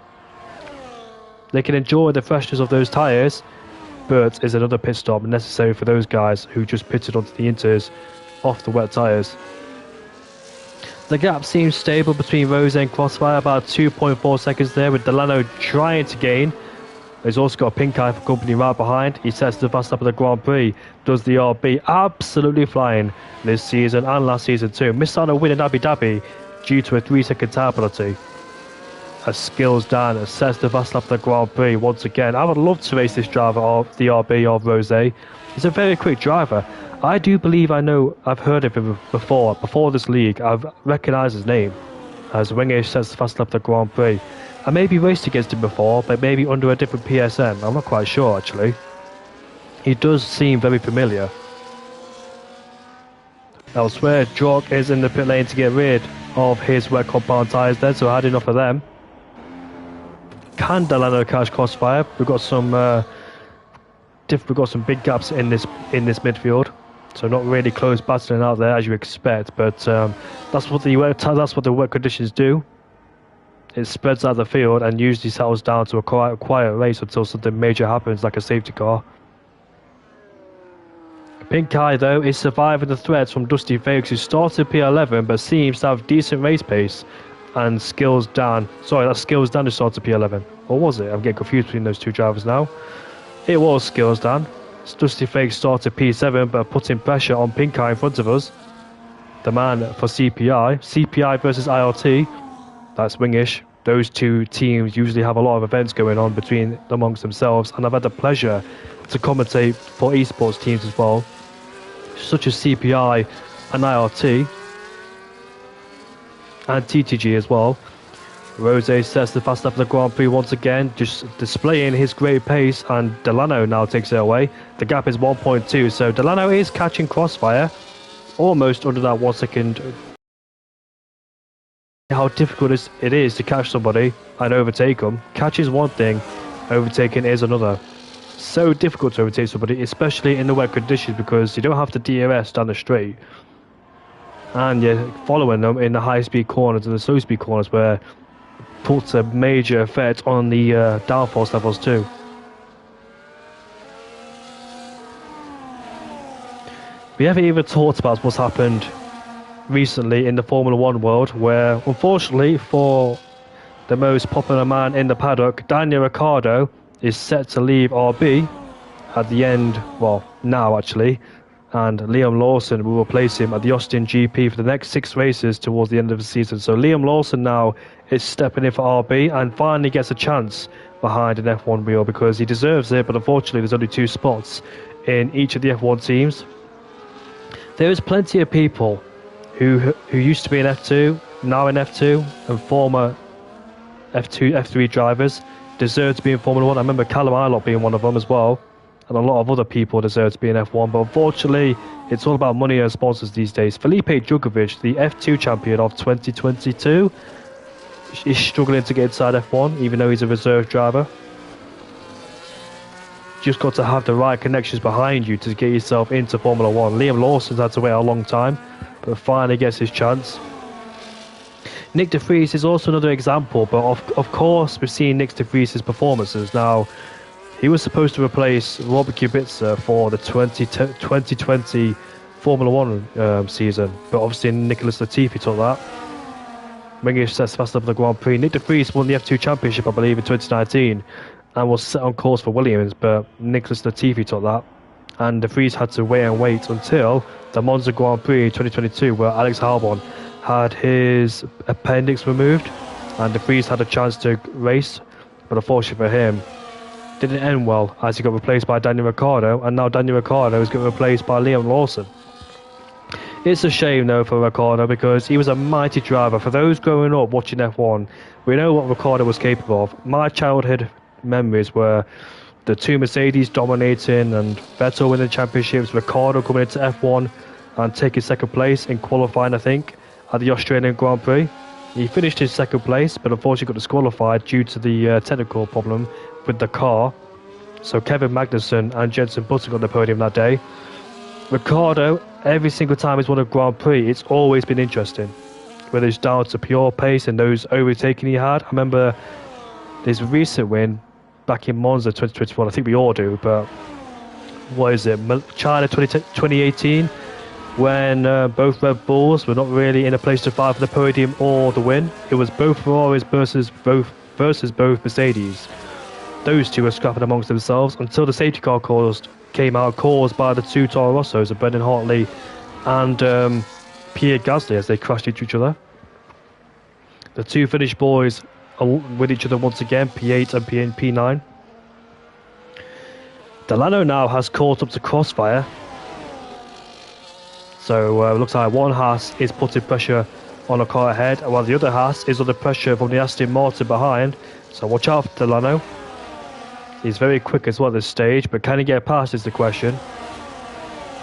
They can enjoy the freshness of those tyres, but is another pit stop necessary for those guys who just pitted onto the Inters off the wet tyres. The gap seems stable between Rose and Crossfire, about 2.4 seconds there, with Delano trying to gain. He's also got a Pink Eye for company right behind. He sets the fast lap of the Grand Prix. Does the RB, absolutely flying this season and last season too. Missed out on a win in Abu Dhabi due to a 3-second tyre penalty. As Skills Dan assess the fast lap of the Grand Prix once again. I would love to race this driver of the RB of Rose. He's a very quick driver. I do believe I've heard of him before this league. I've recognised his name as Wingish sets the fast lap of the Grand Prix. I maybe raced against him before, but maybe under a different PSN. I'm not quite sure actually. He does seem very familiar. Elsewhere, Jork is in the pit lane to get rid of his wet compound tyres there, so I had enough of them. Can Delano catch Crossfire? We've got some big gaps in this midfield. So not really close battling out there as you expect, but that's what the wet conditions do. It spreads out the field and usually settles down to a quiet race until something major happens, like a safety car. Pink Eye, though, is surviving the threats from Dusty Fakes, who started P11 but seems to have decent race pace. And Skills Dan. Sorry, that's Skills Dan who started P11. Or was it? I'm getting confused between those two drivers now. It was Skills Dan. Dusty Fakes started P7 but putting pressure on Pink Eye in front of us. The man for CPI. CPI versus IRT. That's Wingish. Those two teams usually have a lot of events going on amongst themselves, and I've had the pleasure to commentate for esports teams as well, such as CPI and IRT and TTG as well. Rose sets the fast lap of the Grand Prix once again, just displaying his great pace, and Delano now takes it away. The gap is 1.2, so Delano is catching Crossfire almost under that 1 second. How difficult it is to catch somebody and overtake them. Catch is one thing, overtaking is another. So difficult to overtake somebody, especially in the wet conditions, because you don't have the DRS down the straight, and you're following them in the high-speed corners and the slow-speed corners, where it puts a major effect on the downforce levels too. We haven't even talked about what's happened recently in the Formula 1 world, where unfortunately for the most popular man in the paddock, Daniel Ricciardo, is set to leave RB at the end, well now actually, and Liam Lawson will replace him at the Austin GP for the next 6 races towards the end of the season. So Liam Lawson now is stepping in for RB and finally gets a chance behind an F1 wheel, because he deserves it, but unfortunately there's only 2 spots in each of the F1 teams. There is plenty of people who used to be in F2, now in F2, and former F2, F3 drivers deserve to be in Formula 1. I remember Callum Ilott being one of them as well, and a lot of other people deserve to be in F1, but unfortunately it's all about money and sponsors these days. Felipe Drugovich, the F2 champion of 2022, is struggling to get inside F1, even though he's a reserve driver. Just got to have the right connections behind you to get yourself into Formula 1. Liam Lawson's had to wait a long time, but finally gets his chance. Nick de Vries is also another example, but of course we've seen Nick de Vries' performances. Now, he was supposed to replace Robert Kubica for the 2020 Formula 1 season, but obviously Nicholas Latifi took that. Wingish sets fast up the Grand Prix. Nick de Vries won the F2 Championship, I believe, in 2019, and was set on course for Williams, but Nicholas Latifi took that. And de Vries had to wait until the Monza Grand Prix 2022, where Alex Albon had his appendix removed, and de Vries had a chance to race, but unfortunately for him, didn't end well, as he got replaced by Daniel Ricciardo, and now Daniel Ricciardo is getting replaced by Liam Lawson. It's a shame though for Ricciardo, because he was a mighty driver. For those growing up watching F1, we know what Ricciardo was capable of. My childhood memories were the 2 Mercedes dominating and Vettel winning championships, Ricciardo coming into F1 and taking 2nd place in qualifying, I think, at the Australian Grand Prix. He finished in 2nd place, but unfortunately got disqualified due to the technical problem with the car. So Kevin Magnussen and Jenson Button got the podium that day. Ricciardo, every single time he's won a Grand Prix, it's always been interesting, whether it's down to pure pace and those overtaking he had. I remember his recent win back in Monza 2021, I think we all do, but what is it, China 2018, when both Red Bulls were not really in a place to fight for the podium or the win. It was both Ferraris versus both Mercedes. Those two were scrapping amongst themselves until the safety car came out, caused by the 2 Toro Rossos of Brendan Hartley and Pierre Gasly, as they crashed into each other. The 2 Finnish boys are with each other once again, P8 and P9. Delano now has caught up to Crossfire. So it looks like one Haas is putting pressure on a car ahead, while the other Haas is under pressure from the Aston Martin behind. So watch out for Delano. He's very quick as well at this stage, but can he get past is the question.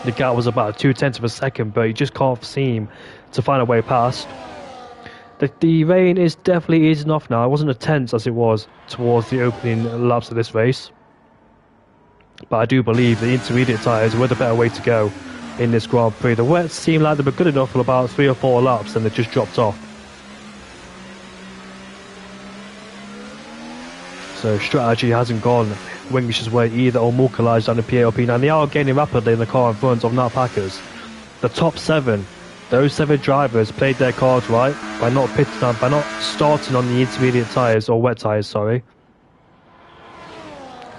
The gap was about 0.2 of a second, but he just can't seem to find a way past. The rain is definitely easing off now. It wasn't as tense as it was towards the opening laps of this race, but I do believe the intermediate tyres were the better way to go. in this Grand Prix. The wets seemed like they were good enough for about 3 or 4 laps and they just dropped off. So strategy hasn't gone Wingish's way either, or Mulcahy's down the PALP. Now they are gaining rapidly in the car in front of Nat Packers. The top 7, those 7 drivers played their cards right by not starting on the intermediate tyres, or wet tyres, sorry.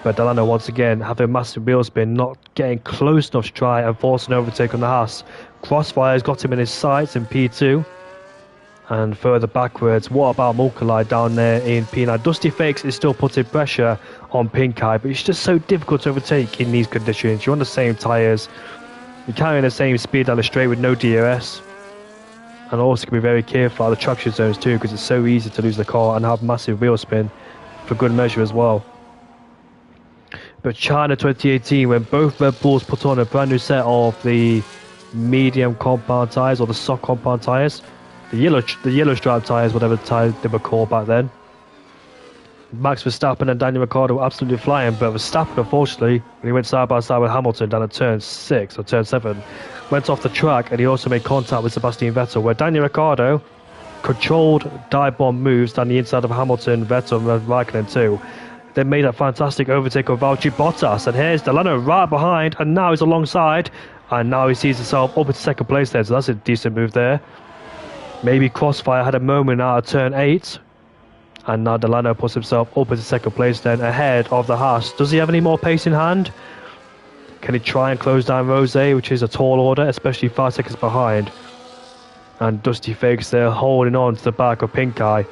But Delano once again having a massive wheel spin, not getting close enough to try and force an overtake on the Haas. Crossfire's got him in his sights in P2. And further backwards, what about Mulcahy down there in P9? Dusty Fakes is still putting pressure on Pink Eye, but it's just so difficult to overtake in these conditions. You're on the same tyres, you're carrying the same speed down the straight with no DRS. And also can be very careful at the traction zones too, because it's so easy to lose the car and have massive wheel spin for good measure as well. But China 2018, when both Red Bulls put on a brand new set of the medium compound tyres, or the soft compound tyres, the yellow stripe tyres, whatever tyres they were called back then. Max Verstappen and Daniel Ricciardo were absolutely flying, but Verstappen, unfortunately, when he went side by side with Hamilton down at turn 6 or turn 7, went off the track, and he also made contact with Sebastian Vettel, where Daniel Ricciardo controlled dive bomb moves down the inside of Hamilton, Vettel and Raikkonen too. They made a fantastic overtake of Valtteri Bottas, and here's Delano right behind, and now he's alongside, and now he sees himself up into second place there, so that's a decent move there. Maybe Crossfire had a moment out of turn 8, and now Delano puts himself up into second place then, ahead of the Haas. Does he have any more pace in hand? Can he try and close down Rose, which is a tall order, especially 5 seconds behind? And Dusty Fakes there holding on to the back of Pink Eye.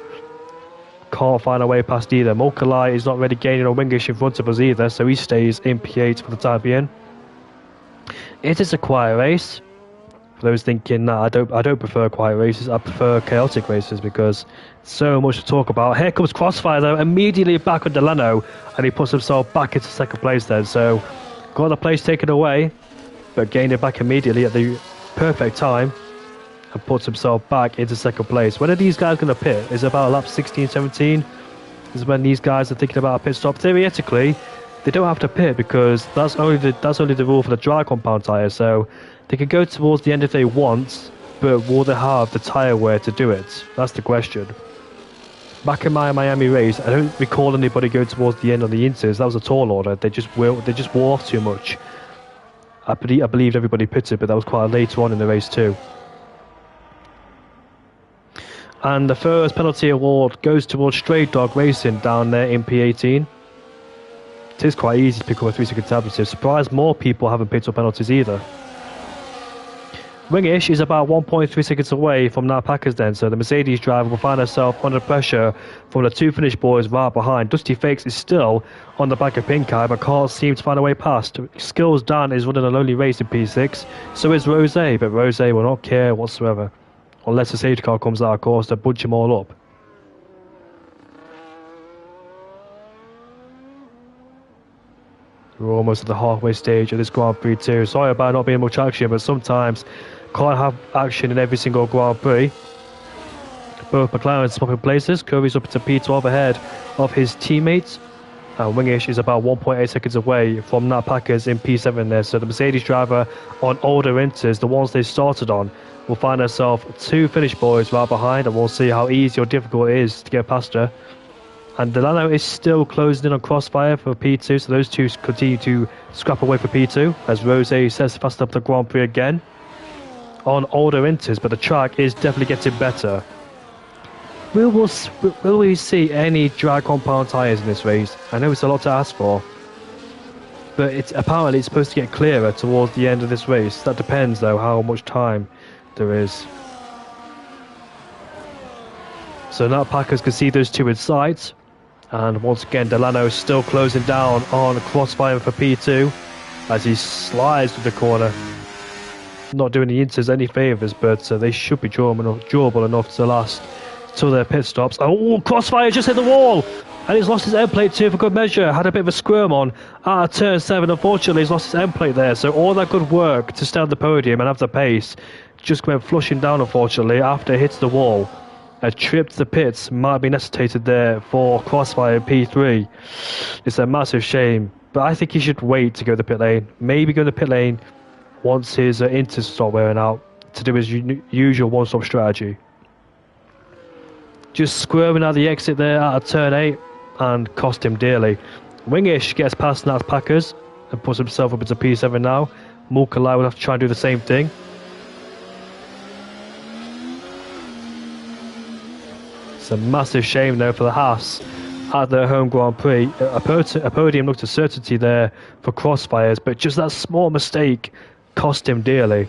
Can't find a way past either. Mulcahy is not really gaining a Wingish in front of us either, so he stays in P8 for the time being. It is a quiet race. For those thinking that I don't prefer quiet races, I prefer chaotic races because so much to talk about. Here comes Crossfire though, immediately back on Delano, and he puts himself back into second place then. So got the place taken away, but gained it back immediately at the perfect time and puts himself back into second place. When are these guys going to pit? Is it about lap 16, 17? Is when these guys are thinking about a pit stop. Theoretically, they don't have to pit because that's only the rule for the dry compound tyre. So they could go towards the end if they want, but will they have the tyre wear to do it? That's the question. Back in my Miami race, I don't recall anybody go towards the end on the inters. That was a tall order. They just wore off too much. I believed everybody pitted, but that was quite later on in the race too. And the first penalty award goes towards Stray Dog Racing down there in P18. It is quite easy to pick up a 3-second championship. Surprised more people haven't picked up penalties either. Wingish is about 1.3 seconds away from Nat Packers then, so the Mercedes driver will find herself under pressure from the 2 Finnish boys right behind. Dusty Fakes is still on the back of Pink Eye, but can't seem to find a way past. Skills Dan is running a lonely race in P6, so is Rose, but Rose will not care whatsoever. Unless the safety car comes out, of course, to bunch them all up. We're almost at the halfway stage of this Grand Prix too. Sorry about not being much action, but sometimes can't have action in every single Grand Prix. Both McLaren swapping places. Curry's up to P12 ahead of his teammates. And Wingish is about 1.8 seconds away from Nat Packers in P7 there. So the Mercedes driver on older inters, the ones they started on, will find herself 2 Finnish boys right behind, and we'll see how easy or difficult it is to get past her. And Delano is still closing in on Crossfire for P2, so those two continue to scrap away for P2 as Rose sets fast up the Grand Prix again on older inters, but the track is definitely getting better. Will we see any dry compound tyres in this race? I know it's a lot to ask for, but apparently it's supposed to get clearer towards the end of this race. That depends though how much time there is. So now Packers can see those two in sight. And once again, Delano is still closing down on Crossfire for P2 as he slides to the corner. Not doing the inters any favours, but they should be durable enough to last till their pit stops. Oh, Crossfire just hit the wall! And he's lost his end plate too for good measure. Had a bit of a squirm on at turn 7. Unfortunately, he's lost his end plate there. So all that good work to stay on the podium and have the pace just went flushing down, unfortunately, after it hits the wall. A trip to the pits might be necessitated there for Crossfire P3. It's a massive shame, but I think he should wait to go to the pit lane. Maybe go to the pit lane wants his inters to start wearing out to do his usual one-stop strategy. Just squirming out the exit there out of turn 8 and cost him dearly. Wingish gets past Nats Packers and puts himself up into P7 now. Mulkalai will have to try and do the same thing. It's a massive shame though for the Haas at their home Grand Prix. A podium looked a certainty there for Crossfires, but just that small mistake cost him dearly.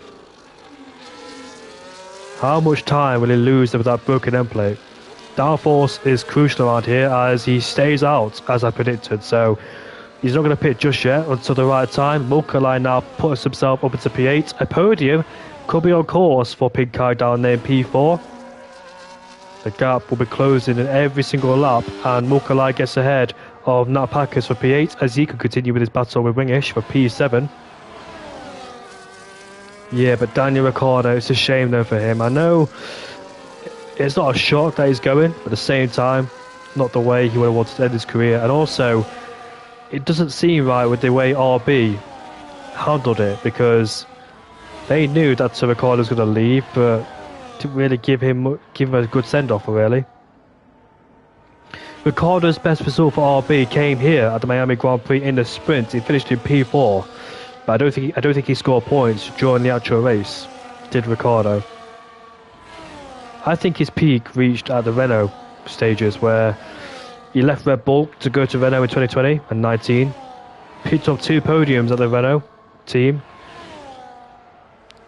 How much time will he lose with that broken end plate? Downforce is crucial around here as he stays out as I predicted, so he's not going to pit just yet until the right time. Mulkalai now puts himself up into P8. A podium could be on course for Pink Kai down there in P4. The gap will be closing in every single lap, and Mulkalai gets ahead of Nat Packers for P8 as he can continue with his battle with Wingish for P7. Yeah, but Daniel Ricciardo, it's a shame though for him. I know it's not a shock that he's going, but at the same time, not the way he would have wanted to end his career. And also, it doesn't seem right with the way RB handled it, because they knew that Ricciardo was going to leave, but didn't really give him a good send-off, really. Ricciardo's best result for RB came here at the Miami Grand Prix in the sprint. He finished in P4, but I don't think he scored points during the actual race. Did Ricciardo? I think his peak reached at the Renault stages, where he left Red Bull to go to Renault in 2020 and 19. Picked up 2 podiums at the Renault team.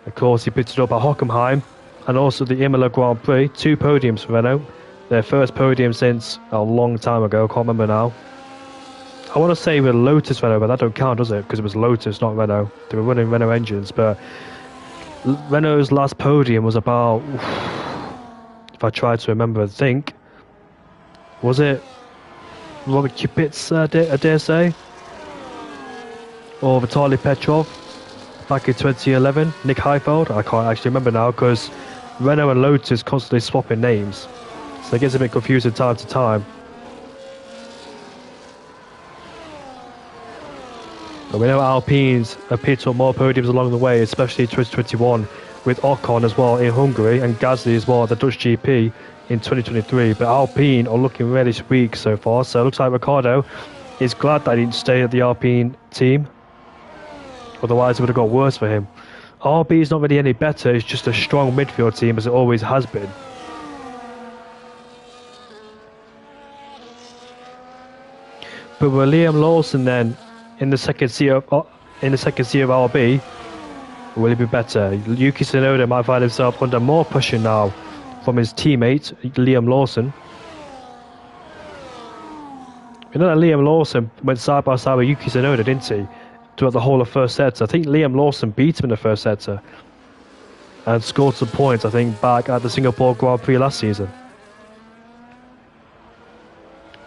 Of course, he picked it up at Hockenheim and also the Imola Grand Prix. 2 podiums for Renault. Their first podium since a long time ago. Can't remember now. I want to say with Lotus Renault, but that don't count, does it? Because it was Lotus, not Renault. They were running Renault engines, but Renault's last podium was about, if I try to remember, I think, was it Robert Kubica, I dare say? Or Vitaly Petrov back in 2011? Nick Heifeld? I can't actually remember now, because Renault and Lotus constantly swapping names, so it gets a bit confusing time to time. But we know Alpines have picked up more podiums along the way, especially in 2021 with Ocon as well in Hungary and Gasly as well at the Dutch GP in 2023. But Alpine are looking really weak so far, so it looks like Ricciardo is glad that he didn't stay at the Alpine team. Otherwise it would have got worse for him. RB is not really any better, it's just a strong midfield team as it always has been. But with Liam Lawson then in the second seat of RB, will he be better? Yuki Tsunoda might find himself under more pressure now from his teammate Liam Lawson. You know that Liam Lawson went side by side with Yuki Tsunoda, didn't he? Throughout the whole of first sector. I think Liam Lawson beat him in the first sector and scored some points, I think, back at the Singapore Grand Prix last season.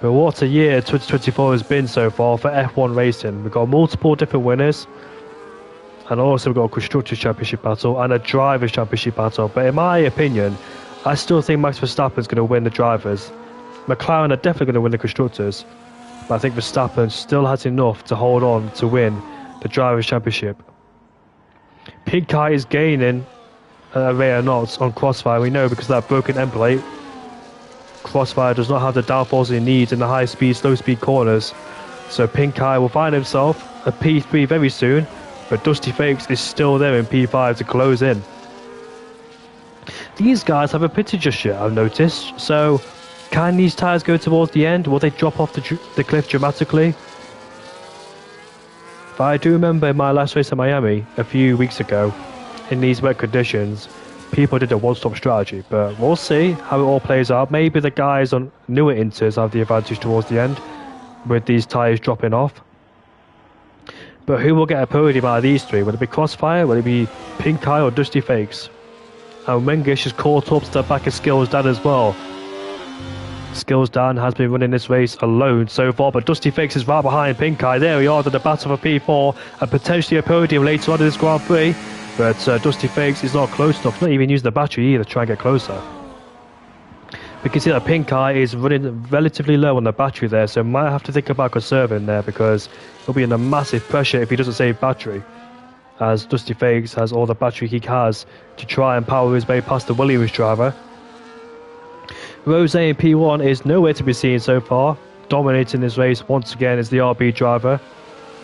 But what a year 2024 has been so far for F1 racing. We've got multiple different winners, and also we've got a Constructors' Championship battle and a Drivers' Championship battle. But in my opinion, I still think Max Verstappen is going to win the Drivers. McLaren are definitely going to win the Constructors, but I think Verstappen still has enough to hold on to win the Drivers' Championship. Pink Kai is gaining a rate of knots on Crossfire, we know, because of that broken end plate. Crossfire does not have the downforce he needs in the high speed, slow speed corners, so Pink Kai will find himself a P3 very soon, but Dusty Fakes is still there in P5 to close in. These guys haven't pitted just yet, I've noticed, so can these tyres go towards the end? Will they drop off the cliff dramatically? But I do remember in my last race at Miami a few weeks ago, in these wet conditions, people did a one-stop strategy, but we'll see how it all plays out. Maybe the guys on newer Inters have the advantage towards the end with these tyres dropping off. But who will get a podium out of these three? Will it be Crossfire? Will it be Pink Kai or Dusty Fakes? And Wingish has caught up to the back of Skills Dan as well. Skills Dan has been running this race alone so far, but Dusty Fakes is right behind Pink Kai. There we are to the battle for P4 and potentially a podium later on in this Grand Prix. But Dusty Fakes is not close enough, not even using the battery either to try and get closer. We can see that Pink Kai is running relatively low on the battery there, so might have to think about conserving there because he'll be under massive pressure if he doesn't save battery. as Dusty Fakes has all the battery he has to try and power his way past the Williams driver. Rose in P1 is nowhere to be seen so far. Dominating this race once again is the RB driver.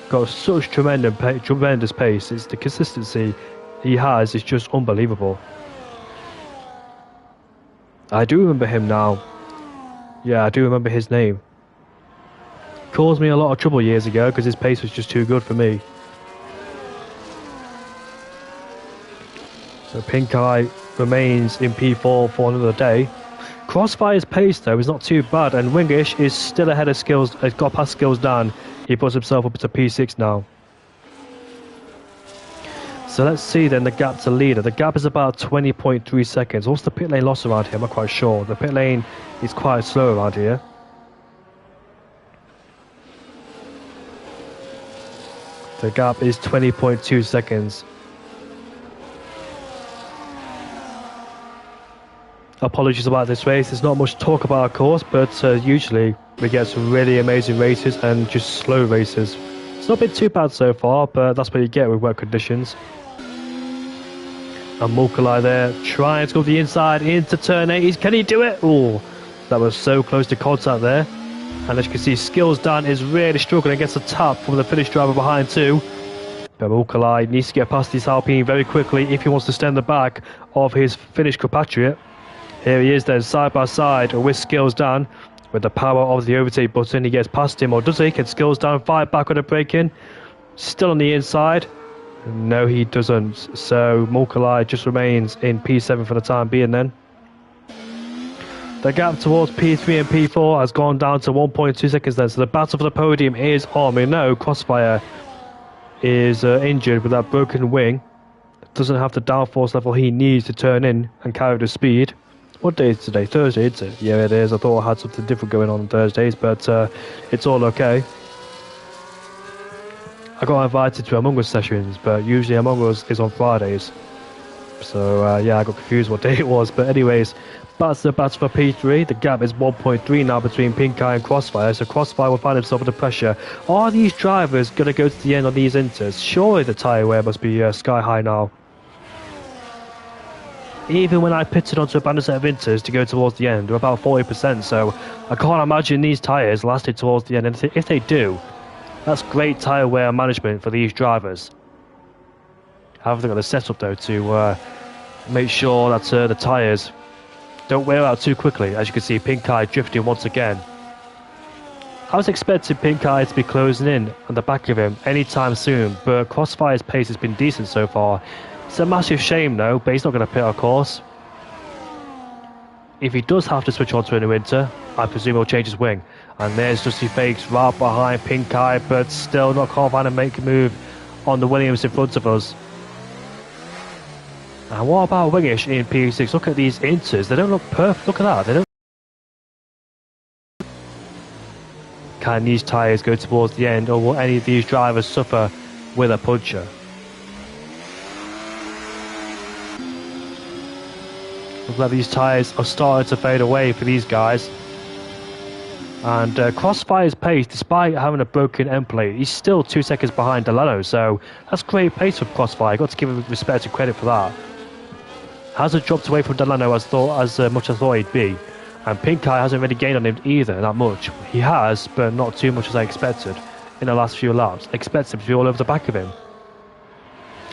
Got such tremendous pace. It's the consistency he has is just unbelievable. I do remember him now. Yeah, I do remember his name. Caused me a lot of trouble years ago because his pace was just too good for me. So Pink Eye remains in P4 for another day. Crossfire's pace though is not too bad, and Wingish is still ahead of Skills. Has got past Skills Dan. He puts himself up to P6 now. So let's see then the gap to leader. The gap is about 20.3 seconds. What's the pit lane loss around here? I'm not quite sure. The pit lane is quite slow around here. The gap is 20.2 seconds. Apologies about this race. There's not much talk about our course, but usually we get some really amazing races and just slow races. It's not been too bad so far, but that's what you get with wet conditions. And Mulkalai there, trying to go to the inside into turn 8. Can he do it? Oh, that was so close to contact there. And as you can see, Skills Dan is really struggling against a tap from the Finnish driver behind too. But Mulkalai needs to get past his Alpine very quickly if he wants to stand the back of his Finnish compatriot. Here he is then, side by side with Skills Dan. With the power of the overtake button, he gets past him, or does he? Can Skills Dan fight back on a break-in? Still on the inside. No, he doesn't. So Mulkalai just remains in P7 for the time being then. The gap towards P3 and P4 has gone down to 1.2 seconds then. So the battle for the podium is on. We know Crossfire is injured with that broken wing. Doesn't have the downforce level he needs to turn in and carry the speed. What day is today? Thursday, isn't it? Yeah, it is. I thought I had something different going on Thursdays, but it's all okay. I got invited to Among Us sessions, but usually Among Us is on Fridays. So yeah, I got confused what day it was. But anyways, that's the battle for P3. The gap is 1.3 now between Pink Eye and Crossfire. So Crossfire will find himself under pressure. Are these drivers going to go to the end on these inters? Surely the tyre wear must be sky high now. Even when I pitted onto a banded set of inters to go towards the end, they're about 40%. So I can't imagine these tyres lasted towards the end. And if they do, that's great tyre wear management for these drivers. How have they got the setup though to make sure that the tyres don't wear out too quickly? As you can see, Pink Eye drifting once again. I was expecting Pink Eye to be closing in on the back of him anytime soon, but Crossfire's pace has been decent so far. It's a massive shame though, but he's not going to pit our course. If he does have to switch on to a new inter, I presume he'll change his wing. And there's Dusty Fakes right behind Pink Eye, but still not confident to make a move on the Williams in front of us. And what about Wingish in P6? Look at these inters, they don't look perfect. Look at that, they don't. Can these tyres go towards the end, or will any of these drivers suffer with a puncher? Looks like these tyres are starting to fade away for these guys. And Crossfire's pace, despite having a broken end plate, he's still 2 seconds behind Delano, so that's great pace for Crossfire. Got to give him respect and credit for that. Hasn't dropped away from Delano as much as I thought he'd be. And Pink Eye hasn't really gained on him either that much. He has, but not too much as I expected in the last few laps. I expected him to be all over the back of him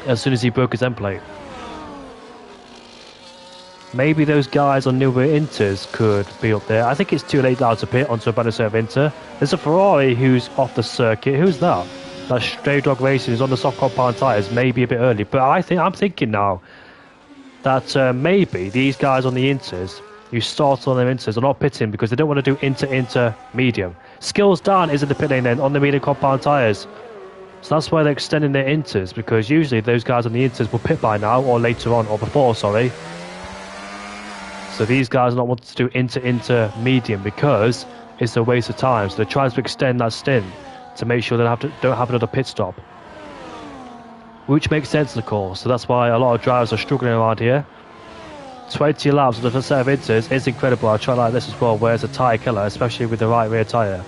as soon as he broke his end plate. Maybe those guys on newer inters could be up there. I think it's too late now to pit onto a banded set of inter. There's a Ferrari who's off the circuit. Who's that? That Stray Dog Racing is on the soft compound tyres. Maybe a bit early, but I'm thinking now that maybe these guys on the inters who start on their inters are not pitting because they don't want to do inter medium. Skills Dan is in the pit lane then on the medium compound tyres. So that's why they're extending their inters, because usually those guys on the inters will pit by now, or later on, or before, sorry. So these guys are not wanting to do inter medium because it's a waste of time. So they're trying to extend that stint to make sure they don't have another pit stop. Which makes sense, of course. So that's why a lot of drivers are struggling around here. 20 laps with a set of inters is incredible. I try like this as well, where it's a tyre killer, especially with the right rear tyre.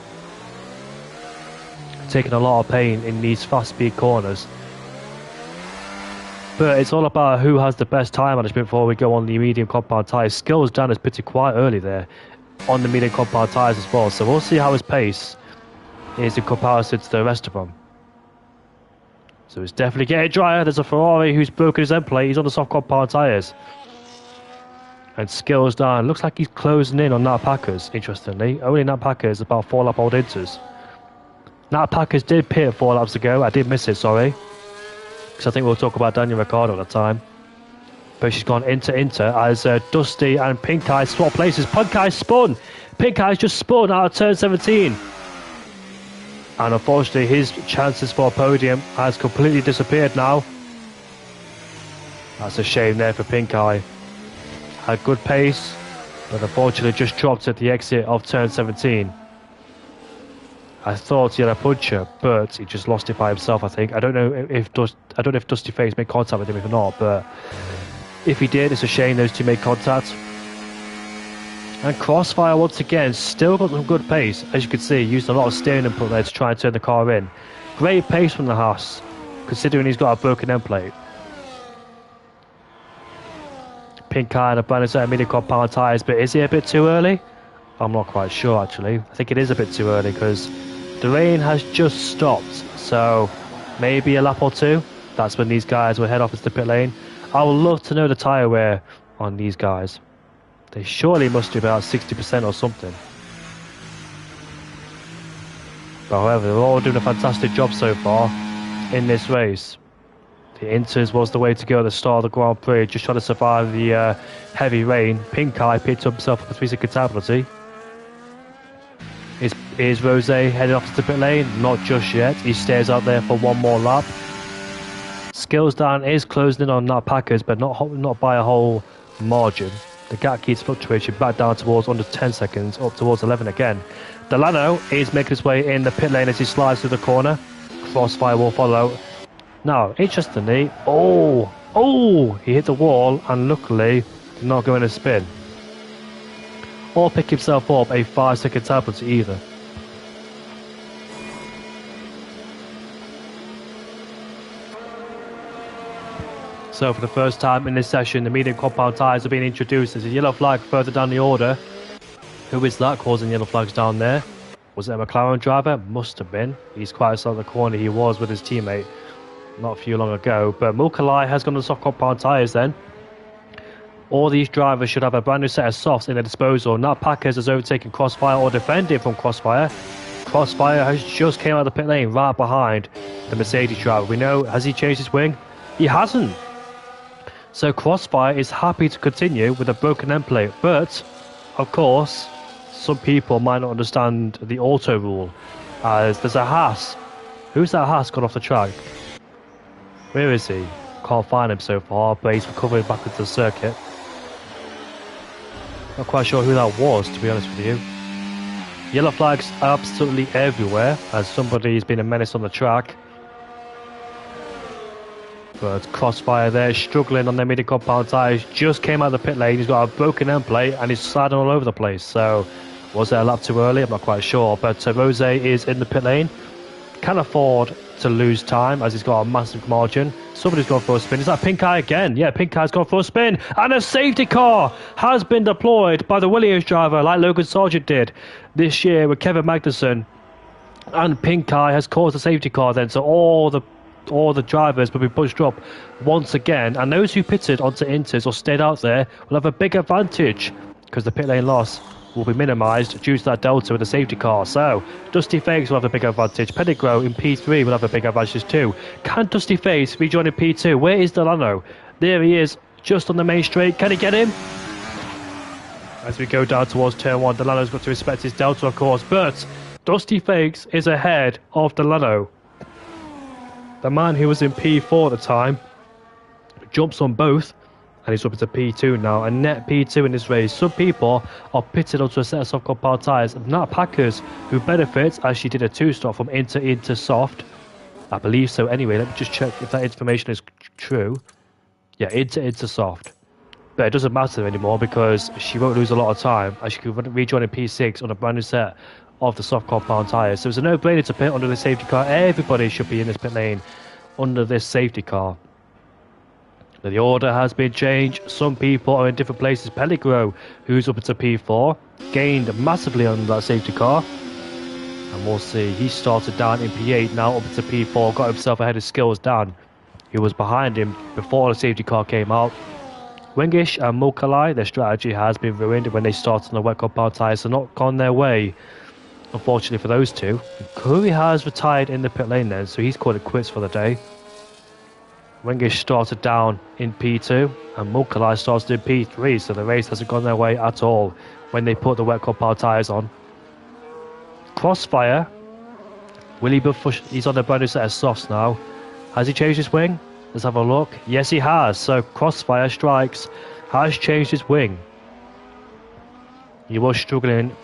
Taking a lot of pain in these fast speed corners. But it's all about who has the best time management before we go on the medium compound tyres. Skills down is pitted quite early there on the medium compound tyres as well. So we'll see how his pace is in comparison to the rest of them. So it's definitely getting drier. There's a Ferrari who's broken his end plate. He's on the soft compound tyres. And Skills down. Looks like he's closing in on Nat Packers, interestingly. Only Nat Packers about 4 lap old Inters. Nat Packers did pit 4 laps ago. I did miss it, sorry. Because I think we'll talk about Daniel Ricciardo at the time. But she's gone Inter as Dusty and Pink Eye swap places. Pink Eye spun. Pink Eye's just spun out of turn 17. And unfortunately, his chances for a podium has completely disappeared now. That's a shame there for Pink Eye. Had good pace, but unfortunately just dropped at the exit of turn 17. I thought he had a puncher, but he just lost it by himself, I think. I don't know if Dusty Face made contact with him or not, but if he did, it's a shame those two made contact. And Crossfire, once again, still got some good pace. As you can see, used a lot of steering input there to try and turn the car in. Great pace from the Haas, considering he's got a broken end plate. Pink Eye and a brand new set of medium compound tyres, but is it a bit too early? I'm not quite sure, actually. I think it is a bit too early because the rain has just stopped. So maybe a lap or two. That's when these guys will head off into the pit lane. I would love to know the tyre wear on these guys. They surely must be about 60% or something. But however, they're all doing a fantastic job so far in this race. The Inters was the way to go at the start of the Grand Prix, just trying to survive the heavy rain. Pink Eye picked up himself up a 3-second penalty. Is Rose heading off to the pit lane? Not just yet. He stays out there for one more lap. Skills down is closing in on Nat Packers, but not by a whole margin. The gap keeps fluctuating back down towards under 10 seconds, up towards 11 again. Delano is making his way in the pit lane as he slides through the corner. Crossfire will follow. Now, interestingly, he hit the wall and luckily did not go in a spin. Or pick himself up a 5-second penalty either. So for the first time in this session, the medium compound tyres are being introduced. There's a yellow flag further down the order. Who is that causing yellow flags down there? Was it a McLaren driver? Must have been. He's quite outside the corner. He was with his teammate not a few long ago. But Mulcahy has gone to soft compound tyres then. All these drivers should have a brand new set of softs in their disposal. Nat Packers has overtaken Crossfire or defended from Crossfire. Crossfire has just came out of the pit lane right behind the Mercedes driver. We know, has he changed his wing? He hasn't. So Crossfire is happy to continue with a broken end plate. But, of course, some people might not understand the auto rule. As there's a Haas. Who's that Haas gone off the track? Where is he? Can't find him so far, but he's recovering back into the circuit. Not quite sure who that was, to be honest with you. Yellow flags absolutely everywhere, as somebody's been a menace on the track. But Crossfire there, struggling on their medium compound tyres, just came out of the pit lane. He's got a broken end plate and he's sliding all over the place. So, was it a lap too early? I'm not quite sure. But Rose is in the pit lane. Can afford to lose time as he's got a massive margin. Somebody's gone for a spin. Is that Pink Eye again? Yeah, Pink Eye's gone for a spin. And a safety car has been deployed by the Williams driver like Logan Sargent did this year with Kevin Magnussen. And Pink Eye has caused a safety car then. So all the drivers will be pushed up once again. And those who pitted onto Inters or stayed out there will have a big advantage because the pit lane loss will be minimised due to that delta with the safety car. So, Dusty Face will have a big advantage. Pettigrew in P3 will have a big advantage too. Can Dusty Face rejoin in P2? Where is Delano? There he is, just on the main straight. Can he get him? As we go down towards turn 1, Delano's got to respect his delta, of course, but Dusty Face is ahead of Delano. The man who was in P4 at the time jumps on both. And he's up into P2 now, a net P2 in this race. Some people are pitted onto a set of soft compound tyres. Nat Packers, who benefits as she did a 2-stop from Inter into soft. I believe so anyway. Let me just check if that information is true. Yeah, into soft. But it doesn't matter anymore because she won't lose a lot of time as she can rejoin in P6 on a brand new set of the soft compound tyres. So it's a no-brainer to pit under the safety car. Everybody should be in this pit lane under this safety car. The order has been changed. Some people are in different places. Pellegro, who's up into P4, gained massively on that safety car. And we'll see. He started down in P8, now up into P4, got himself ahead of Skills Dan, who was behind him before the safety car came out. Wingish and Mulkalai, their strategy has been ruined when they started on the wet compound tyres, so not gone their way, unfortunately for those two. Curry has retired in the pit lane then, so he's called it quits for the day. Wingish started down in P2 and Mulkalai started in P3, so the race hasn't gone their way at all when they put the wet compound tyres on. Crossfire, will he be he's on the brand new set of softs now. Has he changed his wing? Let's have a look. Yes, he has. So Crossfire Strikes has changed his wing. He was struggling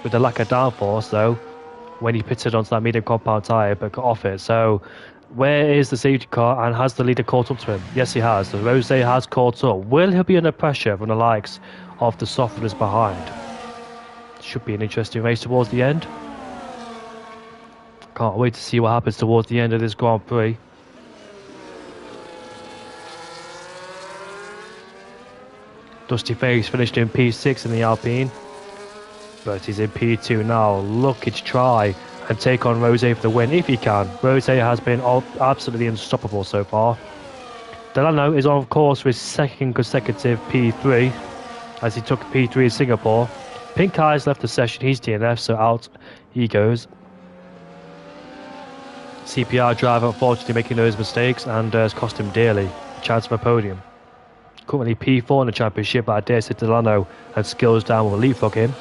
with the lack of downforce though when he pitted onto that medium compound tyre, but got off it. So where is the safety car, and has the leader caught up to him? Yes, he has. The Rose has caught up. Will he be under pressure from the likes of the softeners behind? Should be an interesting race towards the end. Can't wait to see what happens towards the end of this Grand Prix. Dusty Face finished in P6 in the Alpine, but he's in P2 now, looking to try and take on Rose for the win if he can. Rose has been absolutely unstoppable so far. Delano is on course for his second consecutive P3 as he took P3 in Singapore. Pink Eyes left the session, he's DNF, so out he goes. CPR driver unfortunately making those mistakes and has cost him dearly a chance for a podium. Currently P4 in the championship, but I dare say Delano and Skills down will leapfrog him.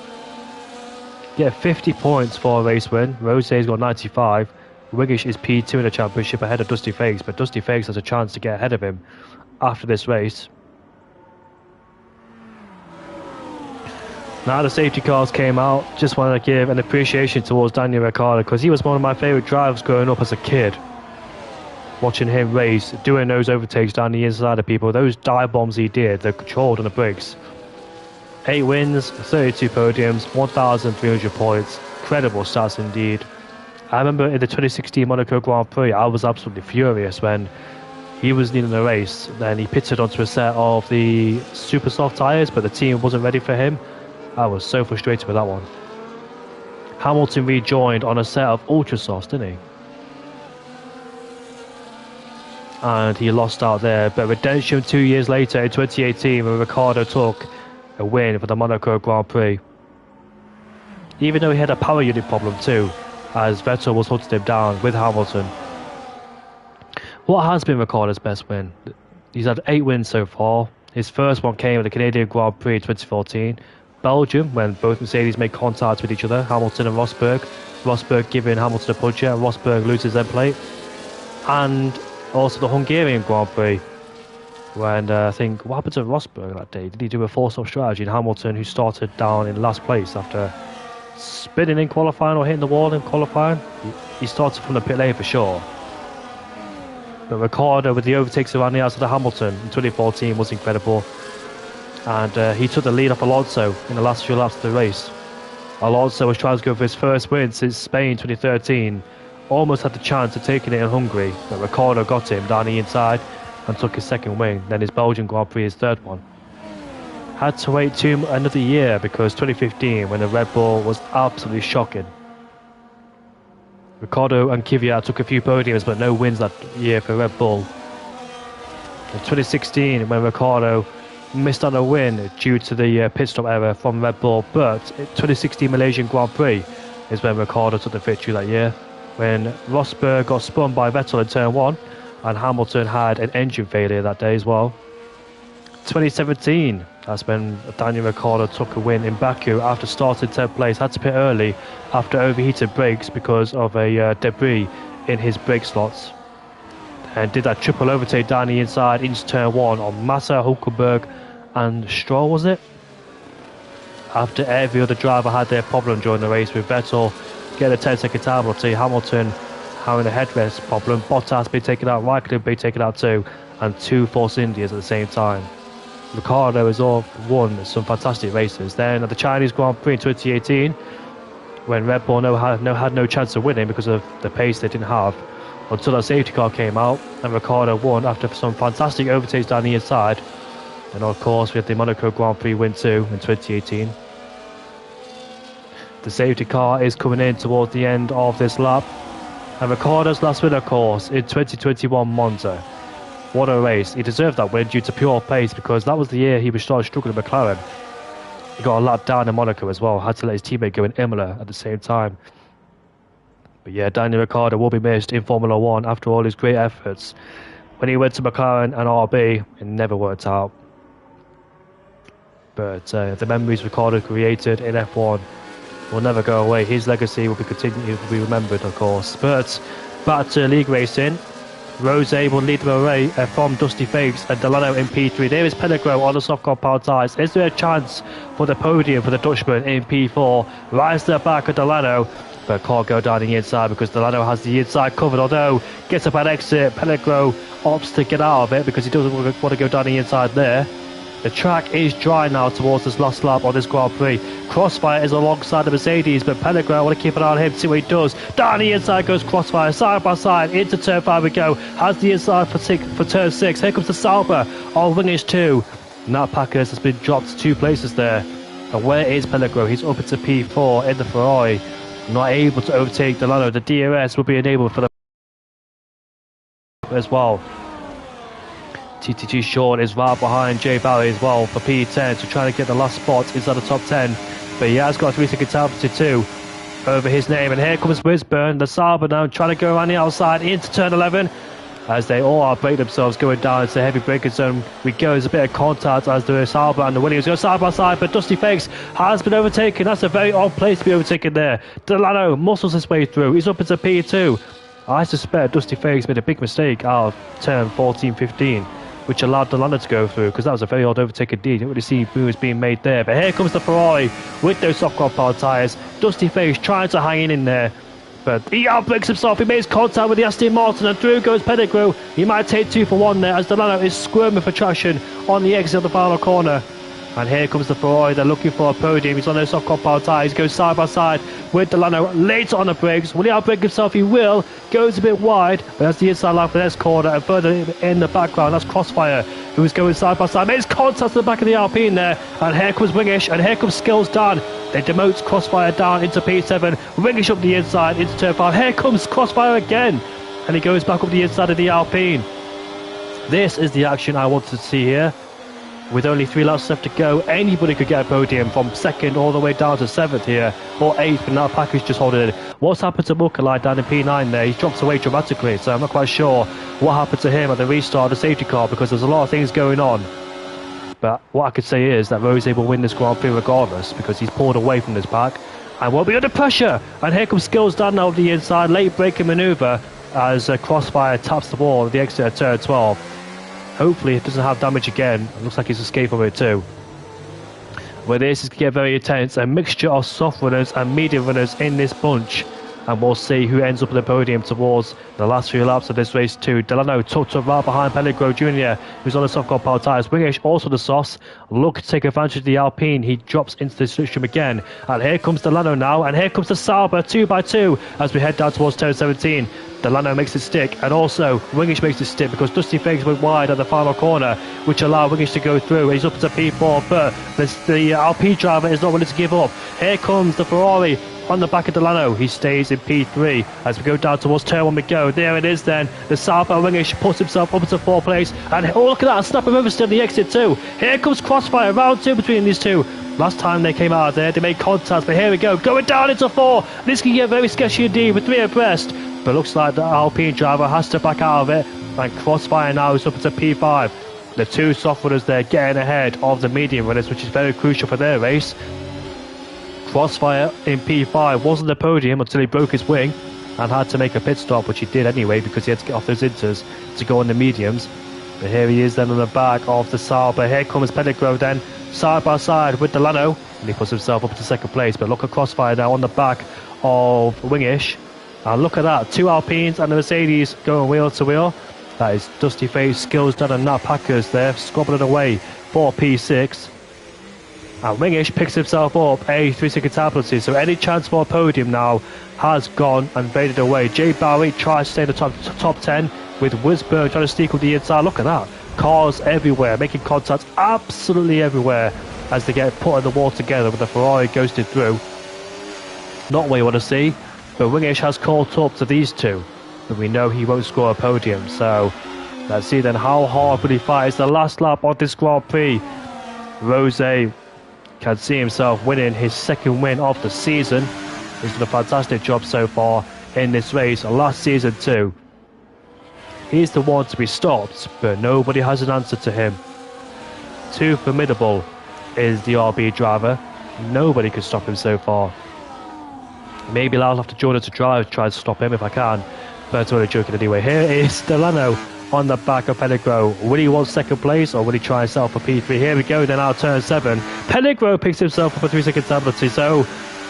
Get 50 points for a race win. Rose's got 95. Wingish is P2 in the championship ahead of Dusty Fakes, but Dusty Fakes has a chance to get ahead of him after this race. Now the safety cars came out, just wanted to give an appreciation towards Daniel Ricciardo because he was one of my favourite drivers growing up as a kid. Watching him race, doing those overtakes down the inside of people, those dive bombs he did, they're controlled on the brakes. 8 wins, 32 podiums, 1,300 points. Incredible stats indeed. I remember in the 2016 Monaco Grand Prix, I was absolutely furious when he was leading the race. Then he pitted onto a set of the super soft tyres, but the team wasn't ready for him. I was so frustrated with that one. Hamilton rejoined on a set of ultra softs, didn't he? And he lost out there. But redemption 2 years later in 2018 when Ricciardo took a win for the Monaco Grand Prix. Even though he had a power unit problem too, as Vettel was hunting him down with Hamilton. What has been Ricciardo's best win? He's had 8 wins so far. His first one came at the Canadian Grand Prix in 2014. Belgium, when both Mercedes made contact with each other, Hamilton and Rosberg. Rosberg giving Hamilton a puncher, and Rosberg loses end plate. And also the Hungarian Grand Prix, when I think, what happened to Rosberg that day? Did he do a four-stop strategy? And Hamilton, who started down in last place after spinning in qualifying or hitting the wall in qualifying, he started from the pit lane for sure. But Ricciardo with the overtakes around the outside of Hamilton in 2014 was incredible. And he took the lead off Alonso in the last few laps of the race. Alonso was trying to go for his first win since Spain 2013. Almost had the chance of taking it in Hungary, but Ricciardo got him down the inside and took his second win, then his Belgian Grand Prix, his third one. Had to wait another year because 2015, when the Red Bull was absolutely shocking. Ricciardo and Kvyat took a few podiums, but no wins that year for Red Bull. In 2016, when Ricciardo missed on a win due to the pit stop error from Red Bull, but 2016 Malaysian Grand Prix is when Ricciardo took the victory that year, when Rosberg got spun by Vettel in turn 1 and Hamilton had an engine failure that day as well. 2017, that's when Daniel Ricciardo took a win in Baku after starting 10th place, had to pit early after overheated brakes because of a debris in his brake slots, and did that triple overtake down the inside into turn 1 on Massa, Hulkenberg and Stroll, was it? After every other driver had their problem during the race, with Vettel getting a 10-second time penalty, Hamilton having a headrest problem, Bottas being taken out, Raikkonen being taken out too, and 2 Force Indias at the same time. Ricciardo has all won some fantastic races. Then at the Chinese Grand Prix in 2018, when Red Bull had no chance of winning because of the pace they didn't have, until a safety car came out and Ricciardo won after some fantastic overtakes down the inside. And of course we had the Monaco Grand Prix win too in 2018. The safety car is coming in towards the end of this lap, and Ricciardo's last win of course in 2021 Monza. What a race. He deserved that win due to pure pace, because that was the year he was starting struggling with McLaren. He got a lap down in Monaco as well, had to let his teammate go in Imola at the same time. But yeah, Daniel Ricciardo will be missed in Formula 1 after all his great efforts. When he went to McLaren and RB, it never worked out. But the memories Ricciardo created in F1 will never go away. His legacy will be continued to be remembered, of course. But back to league racing. Rose will lead the way from Dusty Fakes and Delano in P3. There is Pellegro on the soft compound tyres. Is there a chance for the podium for the Dutchman in P4? Right to the back of Delano, but can't go down the inside because Delano has the inside covered. Although gets up at exit, Pellegro opts to get out of it because he doesn't want to go down the inside there. The track is dry now towards this last lap on this Grand Prix. Crossfire is alongside the Mercedes, but Pellegrin, I want to keep an eye on him, see what he does. Down the inside goes Crossfire, side by side, into turn 5 we go. Has the inside for turn 6. Here comes the Sauber on Wingish 2. Nat Packers has been dropped to 2 places there. And where is Pellegrin? He's up into P4 in the Ferrari. Not able to overtake Delano. The DRS will be enabled for the as well. TTG Sean is right behind Jay Barry as well for P10 to try to get the last spot inside the top 10. But he has got 3 seconds penalty too over his name. And here comes Wisburn, the Sauber now trying to go around the outside into turn 11. As they all are breaking themselves going down into heavy braking zone. We go, there's a bit of contact as the Sauber and the Williams go side by side, but Dusty Fakes has been overtaken. That's a very odd place to be overtaken there. Delano muscles his way through. He's up into P2. I suspect Dusty Fakes made a big mistake out of turn 14-15. Which allowed Delano to go through, because that was a very odd overtake indeed. You didn't really see moves being made there. But here comes the Ferrari with those soft compound tyres. Dusty Face trying to hang in there. But he outbreaks himself. He makes contact with the Aston Martin and through goes Pettigrew. He might take 2 for 1 there as Delano is squirming for traction on the exit of the final corner. And here comes the Ferrari. They're looking for a podium. He's on those soft compound tyres. He goes side by side with Delano. Later on the brakes. Will he outbrake himself? He will. Goes a bit wide. But that's the inside line for the next corner. And further in the background, that's Crossfire, who is going side by side. Makes contact to the back of the Alpine there. And here comes Wingish. And here comes Skills down. They demote Crossfire down into P7. Wingish up the inside into turn 5. Here comes Crossfire again. And he goes back up the inside of the Alpine. This is the action I wanted to see here. With only 3 laps left to go, anybody could get a podium from 2nd all the way down to 7th here, or 8th, but now Package just holding it. What's happened to Mukalai down in P9 there? He's dropped away dramatically, so I'm not quite sure what happened to him at the restart of the safety car, because there's a lot of things going on. But what I could say is that Rose will win this Grand Prix regardless, because he's pulled away from this pack and won't be under pressure. And here comes Skills down now over the inside, late braking manoeuvre as Crossfire taps the wall at the exit of turn 12. Hopefully it doesn't have damage again. It looks like he's escaped from it too. Where this is going to get very intense. A mixture of soft runners and medium runners in this bunch. And we'll see who ends up at the podium towards the last few laps of this race too. Delano tucked up right behind Pellegro Jr., who's on the soft compound tyres. Wingish also the softs. Look to take advantage of the Alpine. He drops into the slipstream again. And here comes Delano now. And here comes the Sauber 2x2 as we head down towards turn 17. Delano makes it stick, and also Wingish makes it stick because Dusty Fakes went wide at the final corner, which allowed Wingish to go through. He's up to P4, but the Alpine driver is not willing to give up. Here comes the Ferrari on the back of Delano. He stays in P3 as we go down towards turn 1 we go. There it is then. The Sauber Wingish puts himself up into 4th place, and oh look at that, a snap of oversteer on the exit too. Here comes Crossfire, round 2 between these two. Last time they came out of there, they made contact, but here we go, going down into 4. This can get very sketchy indeed with 3 abreast. But looks like the Alpine driver has to back out of it, and Crossfire now is up into P5. The 2 soft runners there getting ahead of the medium runners, which is very crucial for their race. Crossfire in P5 wasn't the podium until he broke his wing and had to make a pit stop, which he did anyway because he had to get off those inters to go on the mediums. But here he is then on the back of the Sauber. Here comes Pellegro then side by side with Delano, and he puts himself up to 2nd place. But look at Crossfire now on the back of Wingish. And look at that, 2 Alpines and the Mercedes going wheel to wheel. That is Dusty Face, Skills done, and Nat Packers there squabbling away for P6. And Wingish picks himself up a 3-second time penalty, so any chance for a podium now has gone and faded away. Jay Barry tries to stay in the top 10 with Wisberg trying to sneak on the inside. Look at that. Cars everywhere, making contact absolutely everywhere as they get put in the wall together with the Ferrari ghosted through. Not what you want to see, but Wingish has caught up to these two, but we know he won't score a podium, so let's see then how hard will he fight. It's the last lap of this Grand Prix. Rose can see himself winning his second win of the season. He's done a fantastic job so far in this race, last season too. He's the one to be stopped, but nobody has an answer to him. Too formidable is the RB driver. Nobody can stop him so far. Maybe I'll have to join her to try to stop him if I can, but I'm only joking anyway. Here is Delano on the back of Pellegro. Will he want second place or will he try himself for P3? Here we go, then out turn 7. Pellegro picks himself up a 3-second penalty, so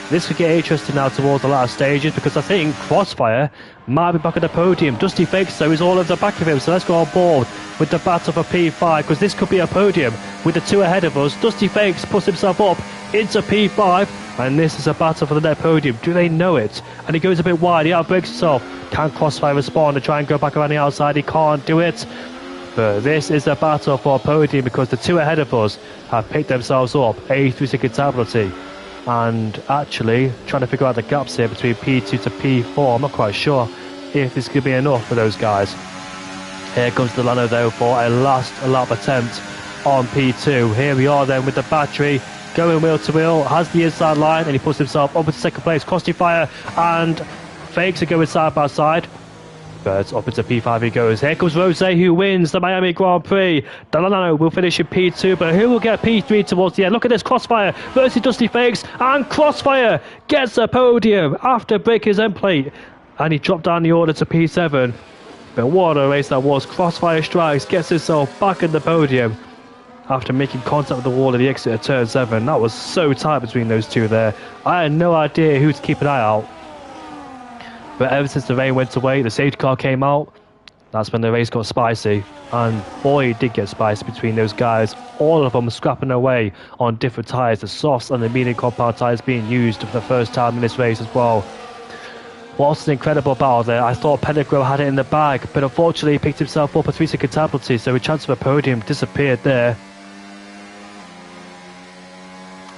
this could get interesting now towards the latter stages, because I think Crossfire might be back at the podium. Dusty Fakes though is all over the back of him, so let's go on board with the battle for P5, because this could be a podium with the two ahead of us. Dusty Fakes puts himself up into P5, and this is a battle for the net podium. Do they know it? And he goes a bit wide, he outbreaks himself. Can Crossfire respond and try and go back around the outside? He can't do it. But this is a battle for a podium, because the two ahead of us have picked themselves up a 3-second penalty. And actually trying to figure out the gaps here between P2 to P4. I'm not quite sure if this could be enough for those guys. Here comes Delano though for a last lap attempt on P2. Here we are then with the battery going wheel to wheel, has the inside line, and he puts himself up into second place. Crossfire and Fakes are going side by side. But up into P5 he goes. Here comes Rose, who wins the Miami Grand Prix. Delano will finish in P2, but who will get P3 towards the end? Look at this, Crossfire versus Dusty Fakes, and Crossfire gets a podium after breaking his end plate, and he dropped down the order to P7. But what a race that was. Crossfire strikes, gets himself back in the podium after making contact with the wall at the exit of turn 7. That was so tight between those two there. I had no idea who to keep an eye out. But ever since the rain went away, the safety car came out, that's when the race got spicy. And boy, it did get spicy between those guys. All of them scrapping away on different tyres. The softs and the medium compound tyres being used for the first time in this race as well. What an incredible battle there. I thought Pellegro had it in the bag, but unfortunately he picked himself up a 3-second penalty, so a chance of a podium disappeared there.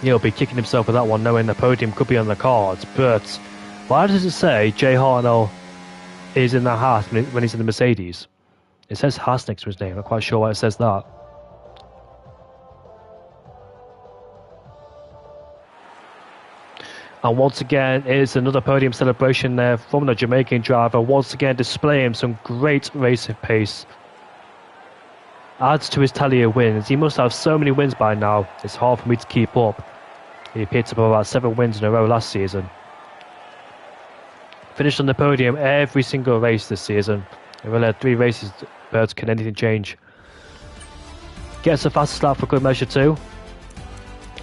He'll be kicking himself with that one, knowing the podium could be on the cards, but why does it say Jay Hartnell is in the Haas when he's in the Mercedes? It says Haas next to his name. I'm not quite sure why it says that. And once again, it's another podium celebration there from the Jamaican driver. Once again, displaying some great racing pace. Adds to his tally of wins. He must have so many wins by now. It's hard for me to keep up. He picked up about 7 wins in a row last season. Finished on the podium every single race this season. We've only had 3 races, but can anything change? Gets a fastest lap for good measure too.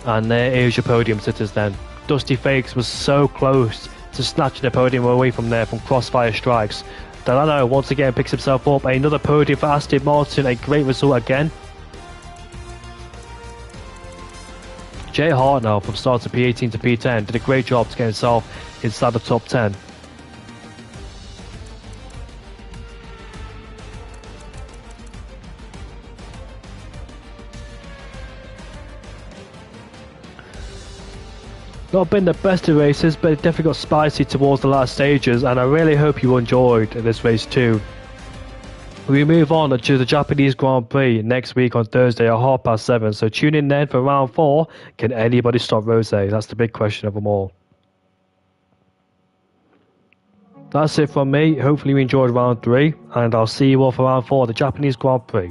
And there is your podium sitters then. Dusty Fakes was so close to snatching the podium away from there from Crossfire strikes. Delano once again picks himself up. Another podium for Aston Martin, a great result again. Jay Hartnell from start to P18 to P10 did a great job to get himself inside the top 10. Not been the best of races, but it definitely got spicy towards the last stages, and I really hope you enjoyed this race too. We move on to the Japanese Grand Prix next week on Thursday at 7:30, so tune in then for round 4. Can anybody stop Rose? That's the big question of them all. That's it from me. Hopefully you enjoyed round 3, and I'll see you all for round 4, the Japanese Grand Prix.